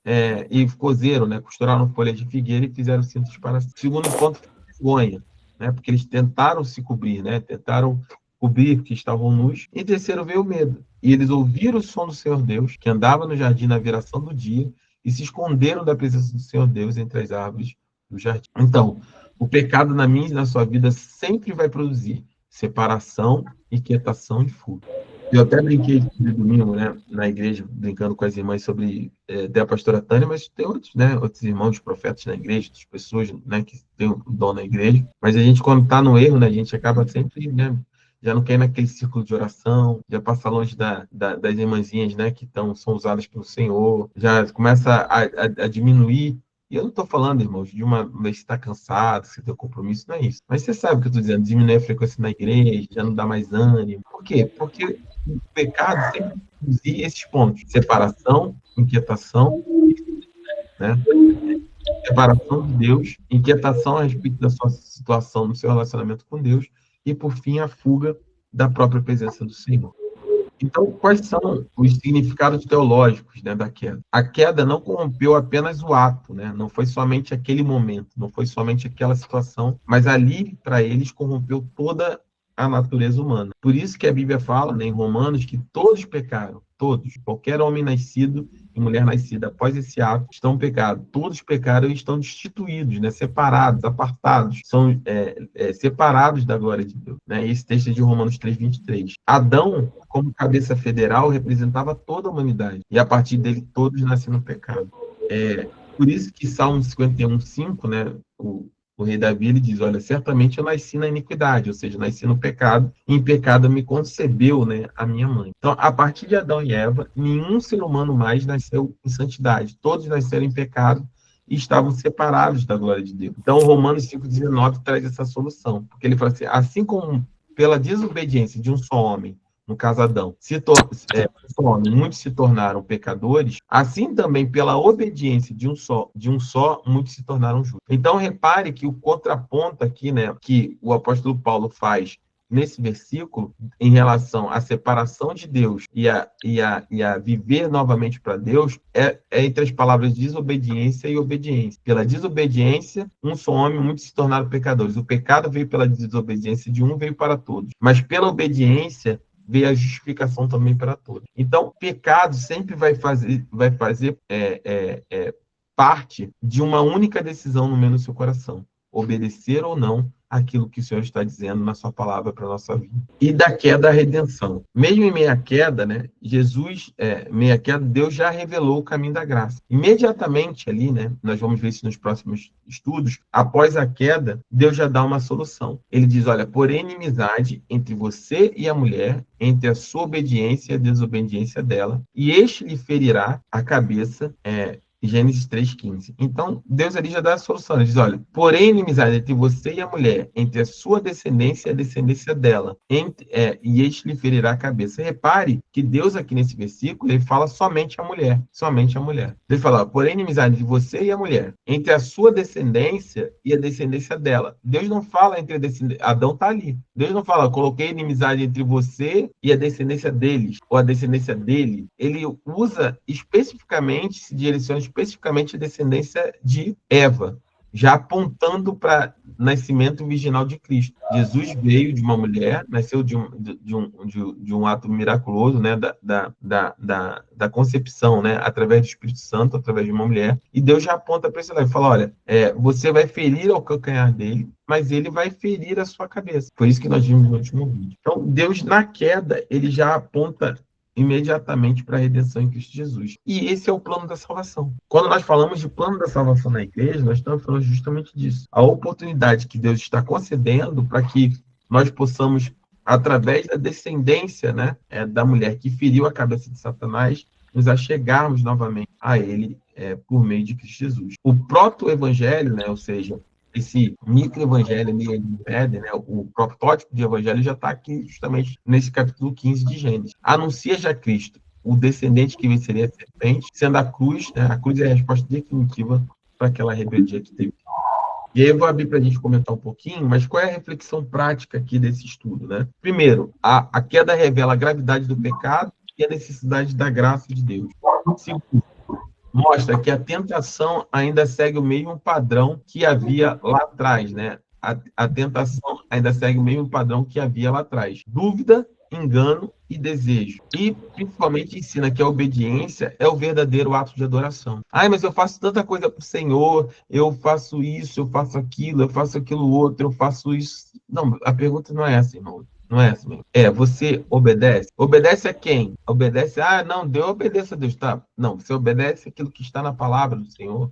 e cozeram, né? Costuraram folhas de figueira e fizeram cintos para si. Segundo ponto, foi a vergonha, né? Porque eles tentaram se cobrir, né? Tentaram cobrir que estavam nus. E terceiro, veio o medo. E eles ouviram o som do Senhor Deus, que andava no jardim na viração do dia, e se esconderam da presença do Senhor Deus entre as árvores do jardim. Então, o pecado na minha e na sua vida sempre vai produzir separação, inquietação e fuga. Eu até brinquei de domingo, né, na igreja, brincando com as irmãs sobre da pastora Tânia, mas tem outros, né, outros irmãos profetas na igreja, outras pessoas, né, que têm um dom na igreja. Mas a gente, quando está no erro, né, a gente acaba sempre, né, já não quer ir naquele círculo de oração, já passa longe das irmãzinhas, né, que são usadas pelo Senhor, já começa a diminuir. E eu não estou falando, irmãos, de uma vez que está cansado, que você tem um compromisso, não é isso. Mas você sabe o que eu estou dizendo, diminuir a frequência na igreja, já não dá mais ânimo. Por quê? Porque o pecado sempre produzia esses pontos: separação, inquietação, né? Separação de Deus, inquietação a respeito da sua situação, no seu relacionamento com Deus, e, por fim, a fuga da própria presença do Senhor. Então, quais são os significados teológicos, né, da queda? A queda não corrompeu apenas o ato, né? Não foi somente aquele momento, não foi somente aquela situação, mas ali, para eles, corrompeu toda a natureza humana. Por isso que a Bíblia fala, né, em Romanos, que todos pecaram, todos, qualquer homem nascido e mulher nascida após esse ato estão pecados. Todos pecaram e estão destituídos, né, separados, apartados, são separados da glória de Deus. Né? Esse texto é de Romanos 3:23. Adão, como cabeça federal, representava toda a humanidade, e a partir dele todos nasceram no pecado. Por isso que Salmo 51:5, né, o rei Davi, ele diz, olha, certamente eu nasci na iniquidade, ou seja, nasci no pecado, e em pecado me concebeu, né, a minha mãe. Então, a partir de Adão e Eva, nenhum ser humano mais nasceu em santidade. Todos nasceram em pecado e estavam separados da glória de Deus. Então, Romanos 5:19 traz essa solução, porque ele fala assim como pela desobediência de um só homem, no caso Adão, muitos se tornaram pecadores, assim também pela obediência de um só, muitos se tornaram justos. Então, repare que o contraponto aqui, né, que o apóstolo Paulo faz nesse versículo, em relação à separação de Deus e a viver novamente para Deus, é entre as palavras desobediência e obediência. Pela desobediência, um só homem, muitos se tornaram pecadores. O pecado veio pela desobediência de um, veio para todos. Mas pela obediência, veio a justificação também para todos. Então, pecado sempre vai fazer parte de uma única decisão no meio do seu coração: obedecer ou não aquilo que o Senhor está dizendo na sua palavra para a nossa vida. E da queda à redenção. Mesmo em meia queda, né, meia queda, Deus já revelou o caminho da graça. Imediatamente ali, né, nós vamos ver isso nos próximos estudos, após a queda, Deus já dá uma solução. Ele diz, olha, porém inimizade entre você e a mulher, entre a sua obediência e a desobediência dela, e este lhe ferirá a cabeça, Gênesis 3:15. Então, Deus ali já dá a solução. Ele diz, olha, porém inimizade entre você e a mulher, entre a sua descendência e a descendência dela, e este lhe ferirá a cabeça. Repare que Deus aqui nesse versículo, ele fala somente a mulher, somente a mulher. Ele fala, porém inimizade entre você e a mulher, entre a sua descendência e a descendência dela. Deus não fala entre a descendência, Adão está ali. Deus não fala, coloquei inimizade entre você e a descendência deles, ou a descendência dele. Ele usa especificamente, se direciona especificamente a descendência de Eva, já apontando para o nascimento virginal de Cristo. Jesus veio de uma mulher, nasceu de um ato miraculoso, né, da concepção, né, através do Espírito Santo, através de uma mulher, e Deus já aponta para isso lá e fala, olha, você vai ferir ao calcanhar dele, mas ele vai ferir a sua cabeça. Foi isso que nós vimos no último vídeo. Então, Deus, na queda, ele já aponta imediatamente para a redenção em Cristo Jesus. E esse é o plano da salvação. Quando nós falamos de plano da salvação na igreja, nós estamos falando justamente disso. A oportunidade que Deus está concedendo para que nós possamos, através da descendência, né, da mulher que feriu a cabeça de Satanás, nos achegarmos novamente a ele por meio de Cristo Jesus. O proto-evangelho, né, ou seja, esse micro-evangelho, né, o protótipo de evangelho já está aqui justamente nesse capítulo 15 de Gênesis. Anuncia já Cristo, o descendente que venceria a serpente, sendo a cruz, né, a cruz é a resposta definitiva para aquela rebeldia que teve. E aí eu vou abrir para a gente comentar um pouquinho, mas qual é a reflexão prática aqui desse estudo, né? Primeiro, a queda revela a gravidade do pecado e a necessidade da graça de Deus. Segundo, mostra que a tentação ainda segue o mesmo padrão que havia lá atrás, né? a tentação ainda segue o mesmo padrão que havia lá atrás. Dúvida, engano e desejo. E, principalmente, ensina que a obediência é o verdadeiro ato de adoração. Ai, mas eu faço tanta coisa para o Senhor, eu faço isso, eu faço aquilo outro, eu faço isso. Não, a pergunta não é essa, irmão. Não é essa mesmo. Você obedece? Obedece a quem? Obedece, não, eu obedeço a Deus, tá? Não, você obedece aquilo que está na palavra do Senhor.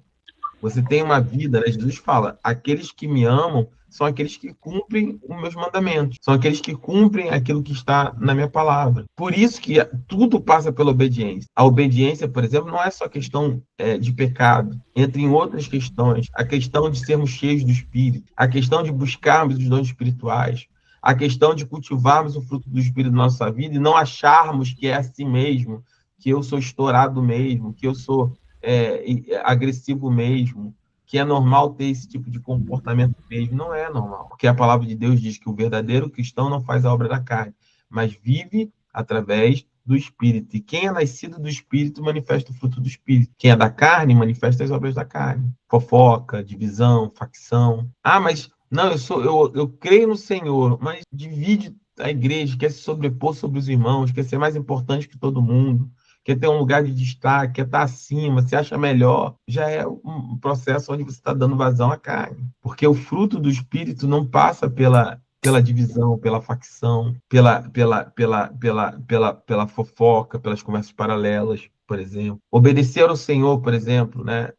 Você tem uma vida, né? Jesus fala, aqueles que me amam são aqueles que cumprem os meus mandamentos, são aqueles que cumprem aquilo que está na minha palavra. Por isso que tudo passa pela obediência. A obediência, por exemplo, não é só questão de pecado, entra em outras questões, a questão de sermos cheios do Espírito, a questão de buscarmos os dons espirituais, a questão de cultivarmos o fruto do Espírito na nossa vida e não acharmos que é assim mesmo, que eu sou estourado mesmo, que eu sou agressivo mesmo, que é normal ter esse tipo de comportamento mesmo. Não é normal, porque a palavra de Deus diz que o verdadeiro cristão não faz a obra da carne, mas vive através do Espírito. E quem é nascido do Espírito manifesta o fruto do Espírito. Quem é da carne manifesta as obras da carne. Fofoca, divisão, facção. Mas não, eu creio no Senhor, mas divide a igreja, quer se sobrepor sobre os irmãos, quer ser mais importante que todo mundo, quer ter um lugar de destaque, quer estar acima, se acha melhor, já é um processo onde você está dando vazão à carne. Porque o fruto do Espírito não passa pela divisão, pela facção, pela fofoca, pelas conversas paralelas, por exemplo. Obedecer ao Senhor, por exemplo, né?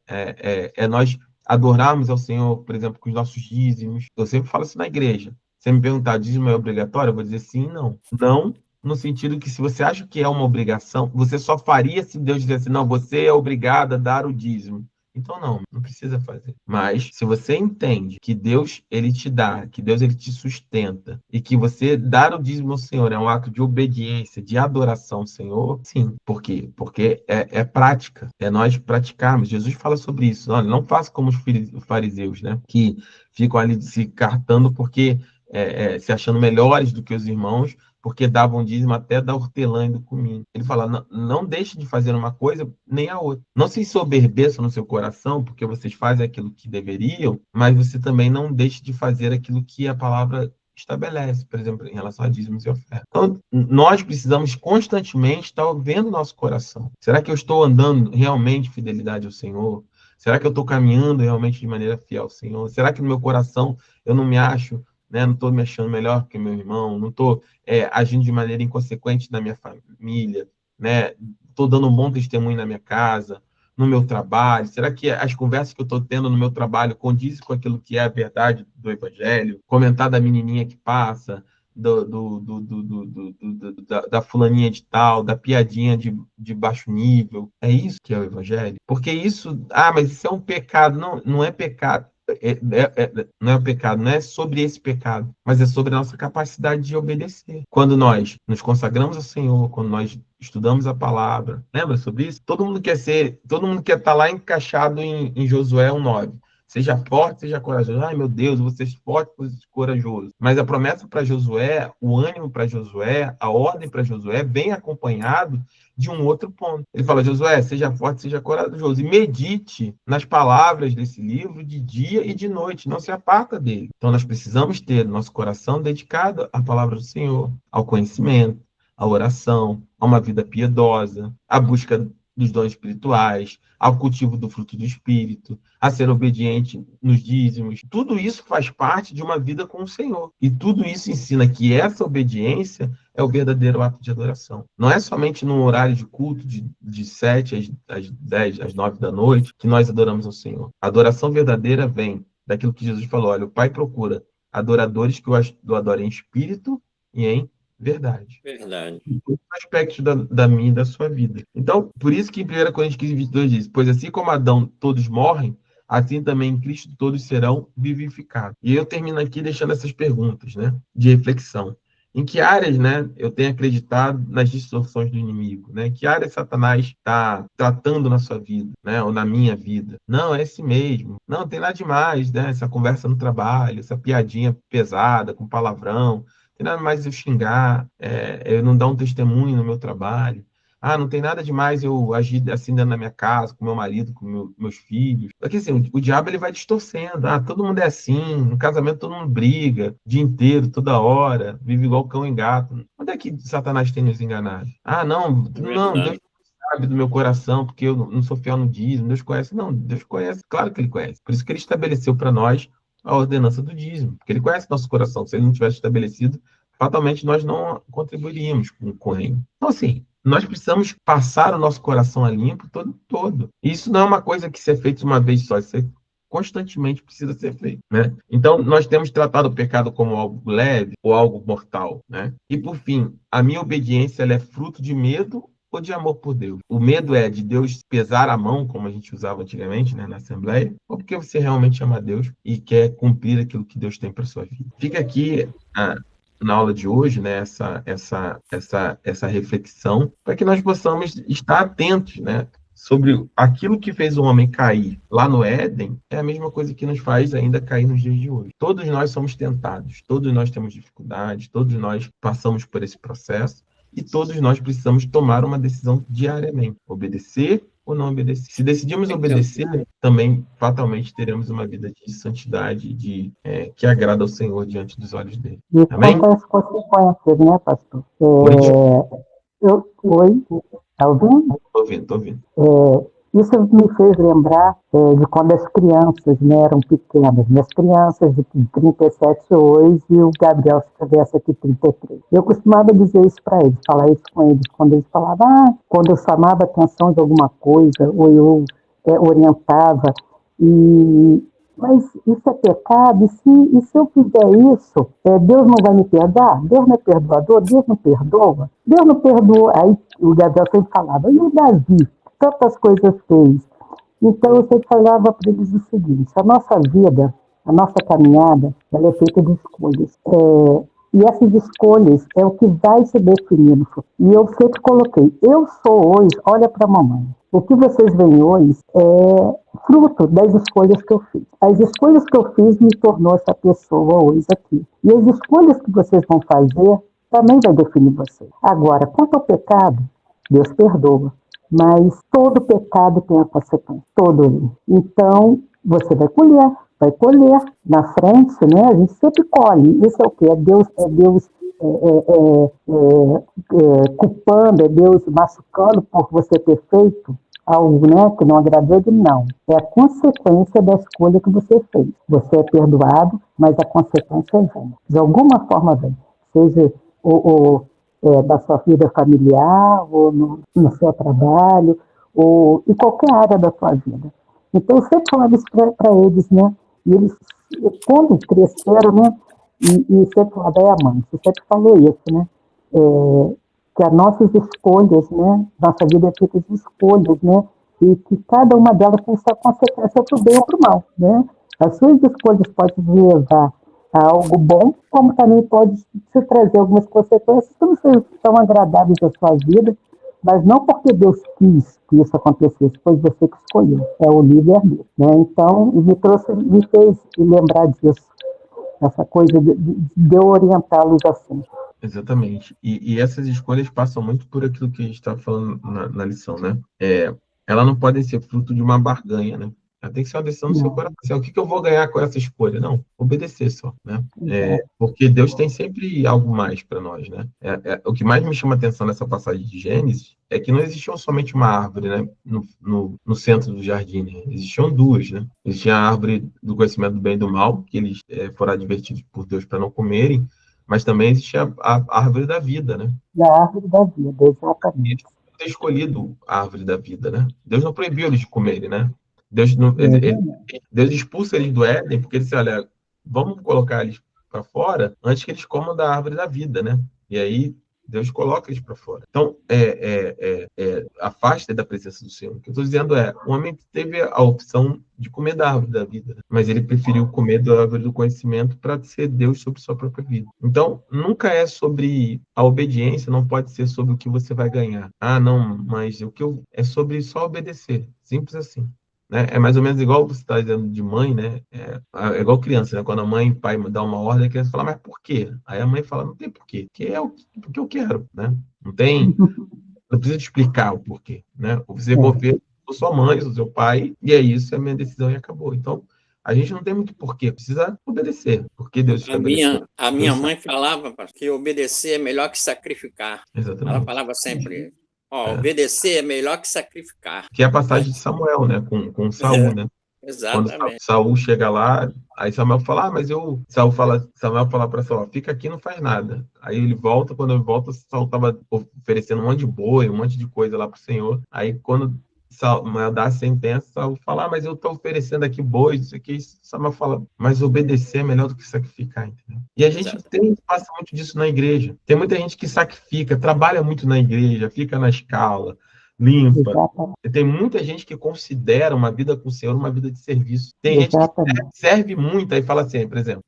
Nós adorarmos ao Senhor, por exemplo, com os nossos dízimos. Eu sempre falo isso na igreja. Se me perguntar, dízimo é obrigatório? Eu vou dizer sim e não. Não, no sentido que se você acha que é uma obrigação, você só faria se Deus dissesse, não, você é obrigado a dar o dízimo. Então, não precisa fazer. Mas, se você entende que Deus, ele te dá, que Deus, ele te sustenta, e que você dar o dízimo ao Senhor é um ato de obediência, de adoração ao Senhor, sim. Por quê? Porque é prática, é nós praticarmos. Jesus fala sobre isso. Olha, não faça como os fariseus, né? Que ficam ali se cartando porque se achando melhores do que os irmãos, porque davam dízimo até da hortelã e do cominho. Ele fala, não deixe de fazer uma coisa nem a outra. Não se ensoberbeça no seu coração, porque vocês fazem aquilo que deveriam, mas você também não deixe de fazer aquilo que a palavra estabelece, por exemplo, em relação a dízimos e ofertas. Então, nós precisamos constantemente estar vendo o nosso coração. Será que eu estou andando realmente em fidelidade ao Senhor? Será que eu estou caminhando realmente de maneira fiel ao Senhor? Será que no meu coração eu não me acho, né, não estou me achando melhor que meu irmão, não estou agindo de maneira inconsequente na minha família, né? Estou dando um bom testemunho na minha casa, no meu trabalho? Será que as conversas que eu estou tendo no meu trabalho condizem com aquilo que é a verdade do Evangelho? Comentar da menininha que passa, da fulaninha de tal, da piadinha de baixo nível. É isso que é o Evangelho? Porque isso, mas isso é um pecado. Não, não é pecado. Não é o pecado, não é sobre esse pecado, mas é sobre a nossa capacidade de obedecer. Quando nós nos consagramos ao Senhor, quando nós estudamos a palavra, lembra sobre isso? Todo mundo quer estar lá encaixado em Josué 1:9. Seja forte, seja corajoso. Ai, meu Deus, você é forte e corajoso. Mas a promessa para Josué, o ânimo para Josué, a ordem para Josué, vem acompanhado de um outro ponto. Ele fala, Josué, seja forte, seja corajoso. E medite nas palavras desse livro de dia e de noite. Não se aparta dele. Então, nós precisamos ter nosso coração dedicado à palavra do Senhor, ao conhecimento, à oração, a uma vida piedosa, à busca dos dons espirituais, ao cultivo do fruto do Espírito, a ser obediente nos dízimos. Tudo isso faz parte de uma vida com o Senhor. E tudo isso ensina que essa obediência é o verdadeiro ato de adoração. Não é somente no horário de culto, de 7 às 10, às 9 da noite, que nós adoramos ao Senhor. A adoração verdadeira vem daquilo que Jesus falou. Olha, o Pai procura adoradores que o adorem em espírito e em verdade. Verdade. Em todos os aspectos da minha e da sua vida. Então, por isso que em 1 Coríntios 15:22 diz, pois assim como Adão todos morrem, assim também em Cristo todos serão vivificados. E eu termino aqui deixando essas perguntas, né, de reflexão. Em que áreas, né, eu tenho acreditado nas distorções do inimigo, né? Em que áreas Satanás está tratando na sua vida, né, ou na minha vida? Não, é esse mesmo. Não tem nada demais, né? Essa conversa no trabalho, essa piadinha pesada, com palavrão. Tem nada mais eu xingar, eu não dar um testemunho no meu trabalho. não tem nada demais eu agir assim dentro da minha casa, com meu marido, com meus filhos. Porque assim, o diabo ele vai distorcendo. Todo mundo é assim, no casamento todo mundo briga, o dia inteiro, toda hora, vive igual cão e gato. Onde é que Satanás tem nos enganado? Não, Deus sabe do meu coração, porque eu não sou fiel no dízimo, Deus conhece. Não, Deus conhece, claro que ele conhece. Por isso que ele estabeleceu para nós a ordenança do dízimo, porque ele conhece nosso coração. Se ele não tivesse estabelecido, fatalmente nós não contribuiríamos com o reino. Então, assim, nós precisamos passar o nosso coração a limpo todo. E isso não é uma coisa que se é feita uma vez só, isso constantemente precisa ser feito, né? Então, nós temos tratado o pecado como algo leve ou algo mortal, né? E, por fim, a minha obediência ela é fruto de medo ou de amor por Deus? O medo é de Deus pesar a mão, como a gente usava antigamente, né, na Assembleia, ou porque você realmente ama Deus e quer cumprir aquilo que Deus tem para sua vida? Fica aqui na aula de hoje, né, essa reflexão, para que nós possamos estar atentos, né, sobre aquilo que fez o homem cair lá no Éden, é a mesma coisa que nos faz ainda cair nos dias de hoje. Todos nós somos tentados, todos nós temos dificuldades, todos nós passamos por esse processo, e todos nós precisamos tomar uma decisão diariamente, obedecer ou não obedecer. Se decidimos obedecer, também fatalmente teremos uma vida de santidade, que agrada ao Senhor diante dos olhos dele. E Amém? quanto às consequências, né, pastor? Oi, tá ouvindo? Tô ouvindo. Isso me fez lembrar de quando as crianças, né, eram pequenas. Minhas crianças de 37 hoje e o Gabriel se tivesse aqui 33. Eu costumava dizer isso para eles, falar isso com eles, quando eles falavam, quando eu chamava a atenção de alguma coisa, ou eu orientava, mas isso é pecado, e se eu fizer isso, Deus não vai me perdoar? Deus não é perdoador? Deus não perdoa? Deus não perdoa. Aí o Gabriel sempre falava, e o Davi? Tantas coisas fez. Então eu sempre falava para eles o seguinte: a nossa vida, a nossa caminhada, ela é feita de escolhas. E essas escolhas é o que vai se definir no futuro. E eu sempre coloquei, eu sou hoje, olha para a mamãe. O que vocês veem hoje é fruto das escolhas que eu fiz. As escolhas que eu fiz me tornou essa pessoa hoje aqui. E as escolhas que vocês vão fazer também vai definir você. Agora, quanto ao pecado, Deus perdoa. Mas todo pecado tem a consequência, todo ele. Então, você vai colher na frente, né? A gente sempre colhe. Isso é o quê? É Deus culpando, é Deus machucando por você ter feito algo, né, que não agradou ele, não. É a consequência da escolha que você fez. Você é perdoado, mas a consequência vem. De alguma forma vem. Seja da sua vida familiar, ou no seu trabalho, ou em qualquer área da sua vida. Então, eu sempre falava isso para eles, né? E eles, quando cresceram, né? E sempre falava, mãe, você sempre falou isso, né? Que as nossas escolhas, né? Nossa vida é feita de escolhas, né? E que cada uma delas tem sua consequência para o bem ou para o mal, né? As suas escolhas podem te levar a algo bom, como também pode te trazer algumas consequências que não são tão agradáveis à sua vida, mas não porque Deus quis que isso acontecesse, foi você que escolheu, é o livre-arbítrio, né? Então, me fez lembrar disso, essa coisa de eu orientá-los assim. Exatamente. E essas escolhas passam muito por aquilo que a gente está falando na lição, né? Elas não podem ser fruto de uma barganha, né? Ela tem que ser uma decisão do seu coração. O que eu vou ganhar com essa escolha? Não, obedecer só, né? Porque Deus tem sempre algo mais para nós, né? O que mais me chama a atenção nessa passagem de Gênesis é que não existia somente uma árvore, né, no centro do jardim, né? Existiam duas, né? Existia a árvore do conhecimento do bem e do mal, que eles foram advertidos por Deus para não comerem, mas também existia a árvore da vida, né? A árvore da vida, exatamente. Eles ter escolhido a árvore da vida, né? Deus não proibiu eles de comerem, né? Deus expulsa eles do Éden, porque ele disse, olha, vamos colocar eles para fora antes que eles comam da árvore da vida, né? E aí Deus coloca eles para fora. Então, afasta da presença do Senhor. O que eu estou dizendo o homem teve a opção de comer da árvore da vida, né? Mas ele preferiu comer da árvore do conhecimento para ser Deus sobre sua própria vida. Então, nunca é sobre a obediência, não pode ser sobre o que você vai ganhar. Não, mas é sobre só obedecer. Simples assim. Né? É mais ou menos igual você está dizendo de mãe, né? É igual criança, né? Quando a mãe e o pai dão uma ordem, a criança fala, mas por quê? Aí a mãe fala, não tem por quê. Porque é o que eu quero, né? Não tem Não precisa te explicar o porquê, né? Você confia na sua mãe, no seu pai, e é isso, é a minha decisão e acabou. Então, a gente não tem muito porquê, precisa obedecer, porque Deus estabeleceu. A minha mãe falava, pastor, que obedecer é melhor que sacrificar. Exatamente. Ela falava sempre, obedecer é melhor que sacrificar. Que é a passagem de Samuel, né? Com Saul, né? Quando Exatamente. Saul chega lá, aí Samuel fala, Samuel fala para Saul, fica aqui, não faz nada. Aí ele volta, quando ele volta, Saul estava oferecendo um monte de boi, um monte de coisa lá para o Senhor. Aí quando Samuel dá a sentença, Saul fala, mas eu estou oferecendo aqui boi, isso aqui. Samuel fala, mas obedecer é melhor do que sacrificar, entendeu? E a gente passa muito disso na igreja. Tem muita gente que sacrifica, trabalha muito na igreja, fica na escala, limpa. Tem muita gente que considera uma vida com o Senhor uma vida de serviço. Tem gente que serve muito, aí fala assim, por exemplo,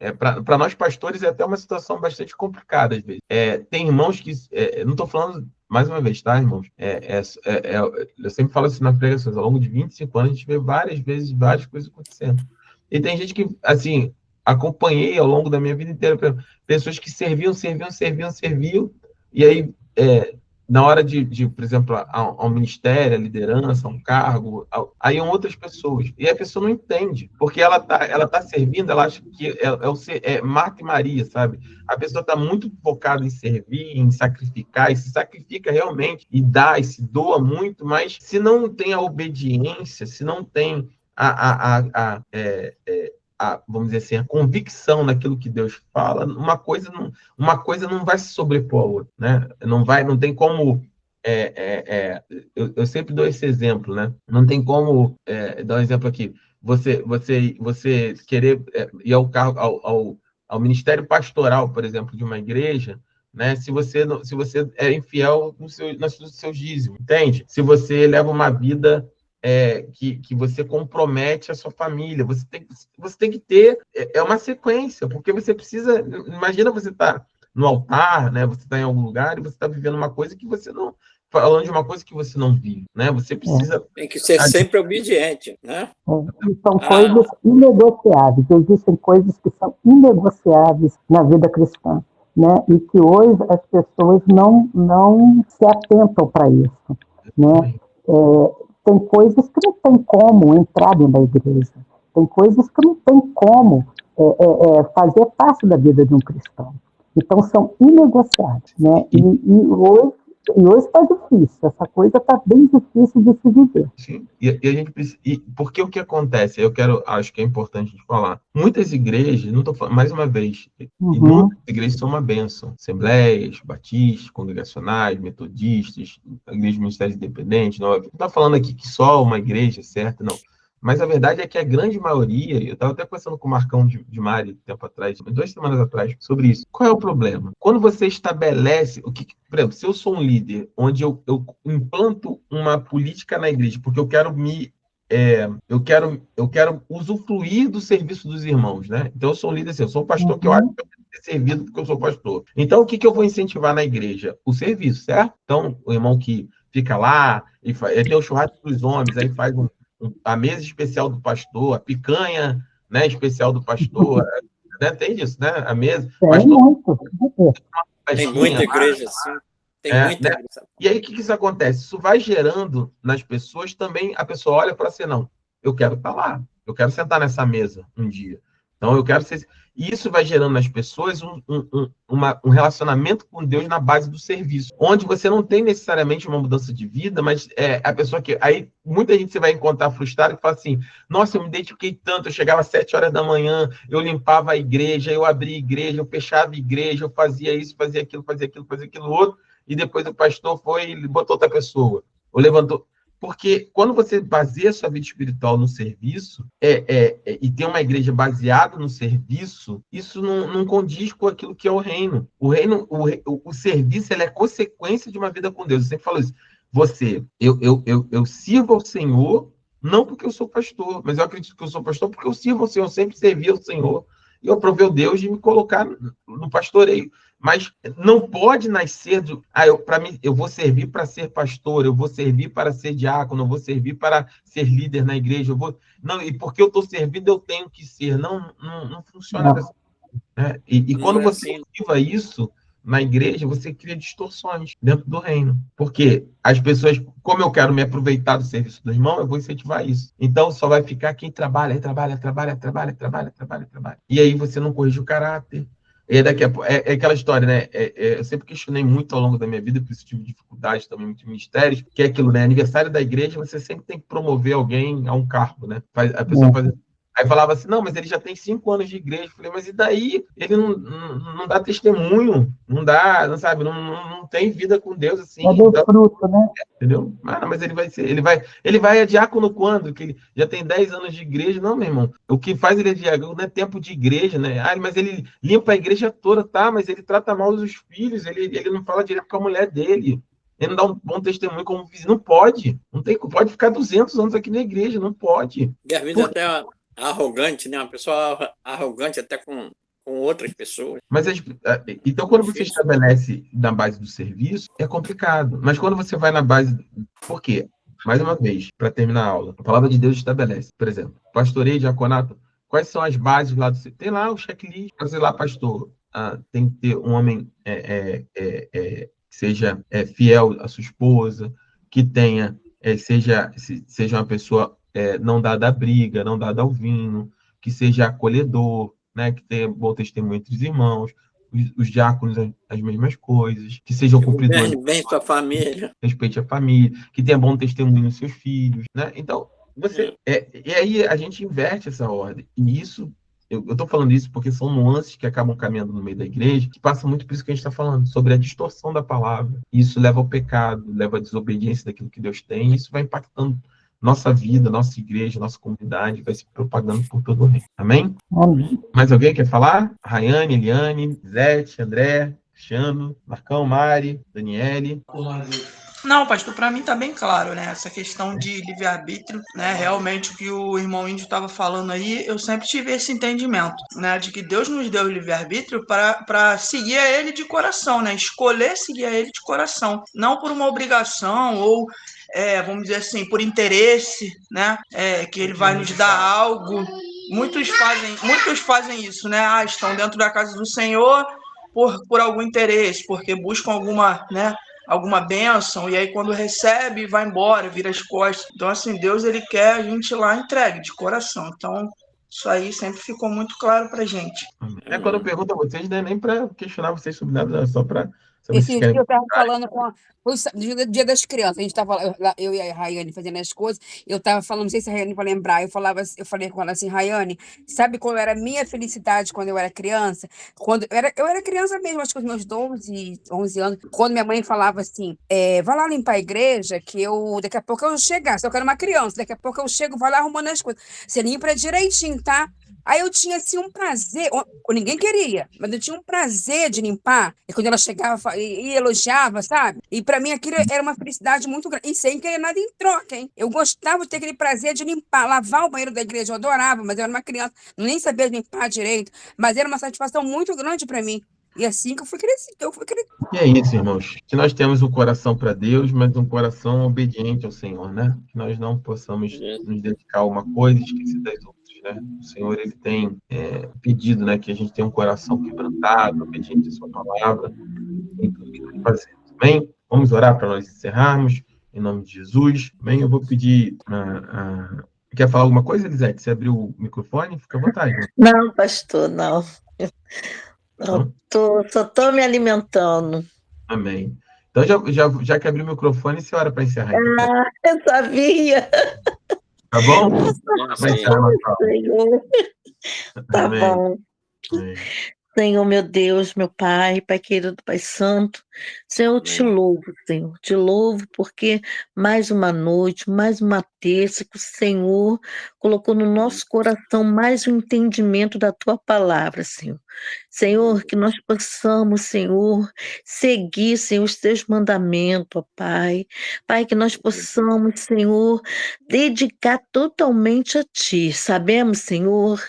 para nós pastores é até uma situação bastante complicada às vezes. Tem irmãos que, não estou falando, mais uma vez, tá, irmãos? Eu sempre falo assim nas pregações, ao longo de 25 anos a gente vê várias vezes várias coisas acontecendo. E tem gente que, assim, acompanhei ao longo da minha vida inteira, pessoas que serviam, e aí na hora de por exemplo, ao ministério, a liderança, um cargo, aí iam outras pessoas. E a pessoa não entende, porque ela tá servindo, ela acha que é Marta e Maria, sabe? A pessoa está muito focada em servir, em sacrificar, e se sacrifica realmente, e dá, e se doa muito, mas se não tem a obediência, se não tem vamos dizer assim, a convicção naquilo que Deus fala, uma coisa não vai se sobrepor à outra, né? Não tem como. Eu sempre dou esse exemplo, né? Não tem como dar um exemplo aqui. Você querer ir ao ministério pastoral, por exemplo, de uma igreja, né? Se você é infiel nos seus dízimos, entende? Se você leva uma vida que você compromete a sua família. Você tem que ter uma sequência, porque você precisa. Imagina você estar no altar, né? Você está em algum lugar e você está vivendo uma coisa que você não. Falando de uma coisa que você não vive, né? Você precisa. Tem que ser sempre obediente, né? São coisas inegociáveis. Existem coisas que são inegociáveis na vida cristã, né? E que hoje as pessoas não se atentam para isso, né? Tem coisas que não tem como entrar dentro da igreja. Tem coisas que não tem como fazer parte da vida de um cristão. Então, são inegociáveis, né? E hoje está difícil. Essa coisa está bem difícil de se viver. Sim. E a gente precisa. Porque o que acontece? Acho que é importante a gente falar. Muitas igrejas, não estou falando, mais uma vez, muitas igrejas são uma bênção. Assembleias, batistas, congregacionais, metodistas, igrejas de ministérios independentes. Não está falando aqui que só uma igreja, certo? Não. Mas a verdade é que a grande maioria, eu estava até conversando com o Marcão de Mari tempo atrás, 2 semanas atrás, sobre isso. Qual é o problema? Quando você estabelece, por exemplo, se eu sou um líder, onde eu implanto uma política na igreja, porque eu quero eu quero usufruir do serviço dos irmãos, né? Então eu sou um líder, assim, eu sou um pastor que eu acho que eu tenho que ser servido porque eu sou pastor. Então o que eu vou incentivar na igreja? O serviço, certo? Então o irmão que fica lá, e tem o churrasco dos homens, aí faz a mesa especial do pastor, a picanha, né, especial do pastor, né? Tem isso, né? A mesa. Tem muita igreja, sim. Tem muita igreja. E aí, o que isso acontece? Isso vai gerando nas pessoas também, a pessoa olha para assim, não, eu quero estar lá, eu quero sentar nessa mesa um dia. Então, eu quero ser... E isso vai gerando nas pessoas um relacionamento com Deus na base do serviço, onde você não tem necessariamente uma mudança de vida, mas a pessoa que... Aí, muita gente você vai encontrar frustrada que fala assim, nossa, eu me dediquei tanto, eu chegava às 7 horas da manhã, eu limpava a igreja, eu abria a igreja, eu fechava a igreja, eu fazia isso, fazia aquilo outro, e depois o pastor foi e botou outra pessoa, ou levantou... Porque quando você baseia a sua vida espiritual no serviço, e tem uma igreja baseada no serviço, isso não condiz com aquilo que é o reino. O serviço ele é consequência de uma vida com Deus. Eu sempre falo isso. Eu sirvo ao Senhor, não porque eu sou pastor, mas eu acredito que eu sou pastor porque eu sirvo ao Senhor, eu sempre servi ao Senhor. E eu provei o Deus de me colocar no pastoreio. Mas não pode nascer para mim, eu vou servir para ser pastor, eu vou servir para ser diácono, eu vou servir para ser líder na igreja, não, e porque eu estou servindo, eu tenho que ser. Não funciona assim. Né? E quando você ativa isso, na igreja, você cria distorções dentro do reino. Porque as pessoas, como eu quero me aproveitar do serviço do irmão, eu vou incentivar isso. Então, só vai ficar quem trabalha, trabalha. E aí você não corrige o caráter. E aí daqui a pouco, é aquela história, né? Eu sempre questionei muito ao longo da minha vida, por isso tive dificuldade também, muitos ministérios, que é aquilo, né? Aniversário da igreja, você sempre tem que promover alguém a um cargo, né? A pessoa faz. Aí falava assim, não, mas ele já tem 5 anos de igreja. Eu falei, mas e daí? Ele não dá testemunho, não dá, não sabe, não tem vida com Deus assim. É do fruto, né? Entendeu? Mas ele vai a diácono quando? Que ele já tem 10 anos de igreja? Não, meu irmão. O que faz ele diácono não é tempo de igreja, né? Mas ele limpa a igreja toda, tá? Mas ele trata mal os filhos, ele não fala direto com a mulher dele. Ele não dá um bom testemunho como vizinho. Não pode. Não tem, pode ficar 200 anos aqui na igreja, não pode. E às vezes até arrogante, né? Uma pessoa arrogante até com outras pessoas. Mas então, quando você estabelece na base do serviço, é complicado. Mas quando você vai na base. Por quê? Mais uma vez, para terminar a aula, a palavra de Deus estabelece, por exemplo, pastoreio e diaconato, quais são as bases lá do. Tem lá o checklist, sei lá, pastor. Tem que ter um homem que seja fiel à sua esposa, que tenha, seja uma pessoa não dada à briga, não dada ao vinho, que seja acolhedor, né, que tenha bom testemunho entre os irmãos, os diáconos as mesmas coisas, que sejam cumpridores. Bem sua família. Respeite a família, que tenha bom testemunho nos seus filhos, né? Então, e aí a gente inverte essa ordem. E isso, eu estou falando isso porque são nuances que acabam caminhando no meio da igreja, que passa muito por isso que a gente está falando, sobre a distorção da palavra. Isso leva ao pecado, leva à desobediência daquilo que Deus tem, e isso vai impactando nossa vida, nossa igreja, nossa comunidade, vai se propagando por todo o reino. Amém? Amém. Mais alguém quer falar? Rayane, Eliane, Zete, André, Cristiano, Marcão, Mari, Daniele. Não, pastor, para mim tá bem claro, né? Essa questão de livre-arbítrio, né? Realmente o que o irmão Índio estava falando aí, eu sempre tive esse entendimento, né? De que Deus nos deu o livre-arbítrio para seguir a Ele de coração, né? Escolher seguir a Ele de coração, não por uma obrigação ou vamos dizer assim, por interesse, né? Que Ele vai nos dar algo. Muitos fazem isso, né? Estão dentro da casa do Senhor por algum interesse, porque buscam alguma bênção, e aí quando recebe, vai embora, vira as costas. Então, assim, Deus, ele quer a gente lá entregue, de coração. Então, isso aí sempre ficou muito claro pra gente. Quando eu pergunto a vocês, não é nem para questionar vocês sobre nada, é só para saber se Esse querem. dia eu estava falando foi o dia das crianças, a gente estava, eu e a Rayane fazendo as coisas, eu estava falando, não sei se a Rayane vai lembrar, eu falei com ela assim, Rayane, sabe qual era a minha felicidade quando eu era criança? Quando eu era criança mesmo, acho que os meus 12, 11 anos, quando minha mãe falava assim, vai lá limpar a igreja, que daqui a pouco eu chegar, só que eu era uma criança, daqui a pouco eu chego, vai lá arrumando as coisas, você limpa direitinho, tá? Aí eu tinha, assim, um prazer, ninguém queria, mas eu tinha um prazer de limpar, e quando ela chegava e elogiava, sabe? E para mim aquilo era uma felicidade muito grande, e sem querer nada em troca, hein? Eu gostava de ter aquele prazer de limpar, lavar o banheiro da igreja, eu adorava, mas eu era uma criança, nem sabia limpar direito, mas era uma satisfação muito grande para mim. E assim que eu fui crescendo. E é isso, irmãos. Que nós temos um coração para Deus, mas um coração obediente ao Senhor, né? Que nós não possamos nos dedicar a uma coisa e esquecer das outras. Né? O Senhor, ele tem pedido, né, que a gente tenha um coração quebrantado, obediente à sua palavra, em tudo que nós fazemos. Amém? Vamos orar para nós encerrarmos, em nome de Jesus. Amém? Eu vou pedir... Quer falar alguma coisa, Elisete? Você abriu o microfone? Fica à vontade. Né? Não, pastor, não. Só estou me alimentando. Amém. Então, já que abriu o microfone, você ora para encerrar. Eu sabia. Tá bom? Vai Senhor. Tá bom. Amém. Senhor, meu Deus, meu Pai querido, Pai Santo, Senhor, eu te louvo, Senhor, te louvo porque mais uma noite, mais uma terça que o Senhor colocou no nosso coração mais um entendimento da Tua palavra, Senhor. Senhor, que nós possamos, Senhor, seguir, Senhor, os Teus mandamentos, ó Pai. Pai, que nós possamos, Senhor, dedicar totalmente a Ti. Sabemos, Senhor,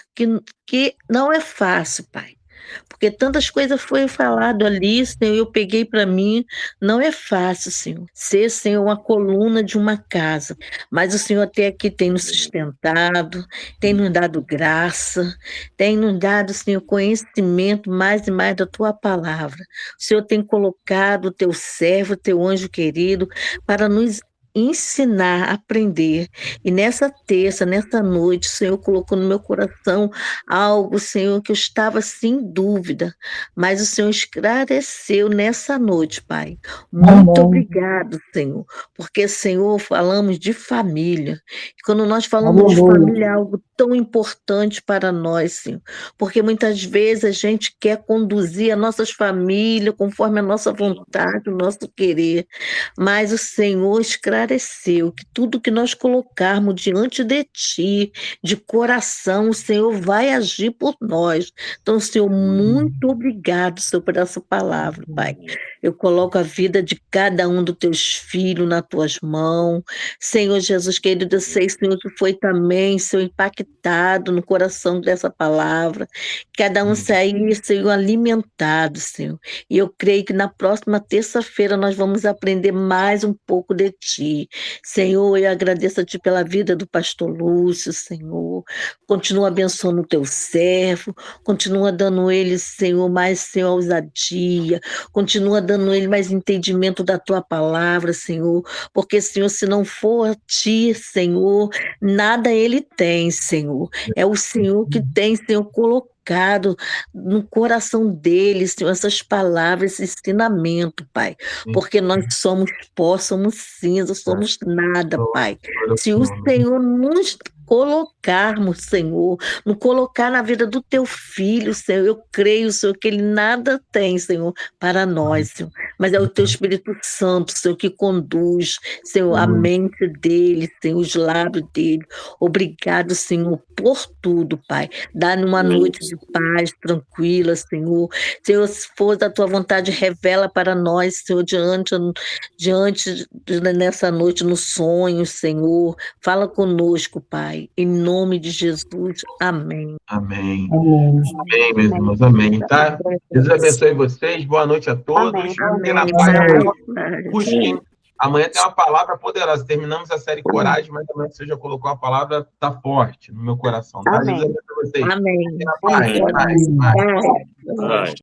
que não é fácil, Pai. porque tantas coisas foi falado ali, Senhor, eu peguei para mim, não é fácil, Senhor, ser, Senhor, uma coluna de uma casa, mas o Senhor até aqui tem nos sustentado, tem nos dado graça, tem nos dado, Senhor, conhecimento mais e mais da Tua palavra. O Senhor tem colocado o Teu servo, o Teu anjo querido, para nos ensinar, aprender. E nessa terça, nessa noite, o Senhor colocou no meu coração algo, Senhor, que eu estava sem dúvida, mas o Senhor esclareceu nessa noite, Pai. Muito Amém. obrigado, Senhor, porque, Senhor, falamos de família. E quando nós falamos de Aleluia. família, é algo tão importante para nós, Senhor, porque muitas vezes a gente quer conduzir as nossas famílias conforme a nossa vontade, o nosso querer, mas o Senhor esclareceu que tudo que nós colocarmos diante de Ti, de coração, o Senhor vai agir por nós. Então, Senhor, muito obrigado, Senhor, por essa palavra, Pai. Eu coloco a vida de cada um dos Teus filhos nas Tuas mãos. Senhor Jesus querido, eu sei, Senhor, que foi também, Senhor, impactado no coração dessa palavra. Cada um sair, Senhor, alimentado, Senhor. E eu creio que na próxima terça-feira nós vamos aprender mais um pouco de Ti. Senhor, eu agradeço a Ti pela vida do pastor Lúcio, Senhor. Continua abençoando o Teu servo, continua dando ele, Senhor, mais, Senhor, ousadia, continua dando ele mais entendimento da Tua palavra, Senhor, porque, Senhor, se não for a Ti, Senhor, nada ele tem, Senhor. É o Senhor que tem, Senhor, colocado no coração dele, Senhor, essas palavras, esse ensinamento, Pai, porque nós somos pó, somos cinza, somos nada, Pai. Se o Senhor nos colocarmos, Senhor, no colocar na vida do Teu filho, Senhor, eu creio, Senhor, que ele nada tem, Senhor, para nós, Senhor, mas é o Teu Espírito Santo, Senhor, que conduz, Senhor, a mente dele, Senhor, os lábios dele. Obrigado, Senhor, por tudo, Pai. Dá-lhe uma noite de paz, tranquila, Senhor. Senhor, se for da Tua vontade, revela para nós, Senhor, nessa noite, no sonho, Senhor. Fala conosco, Pai. Em nome de Jesus. Amém. Amém. Amém. Amém, meus irmãos. Amém, tá? Deus abençoe vocês. Boa noite a todos. Fiquem na paz de Deus. Busquem. Amanhã tem uma palavra poderosa. Terminamos a série Coragem, mas amanhã você já colocou a palavra, tá forte no meu coração. Tá? Deus abençoe vocês. Amém. Fiquem na paz. Paz. Amém.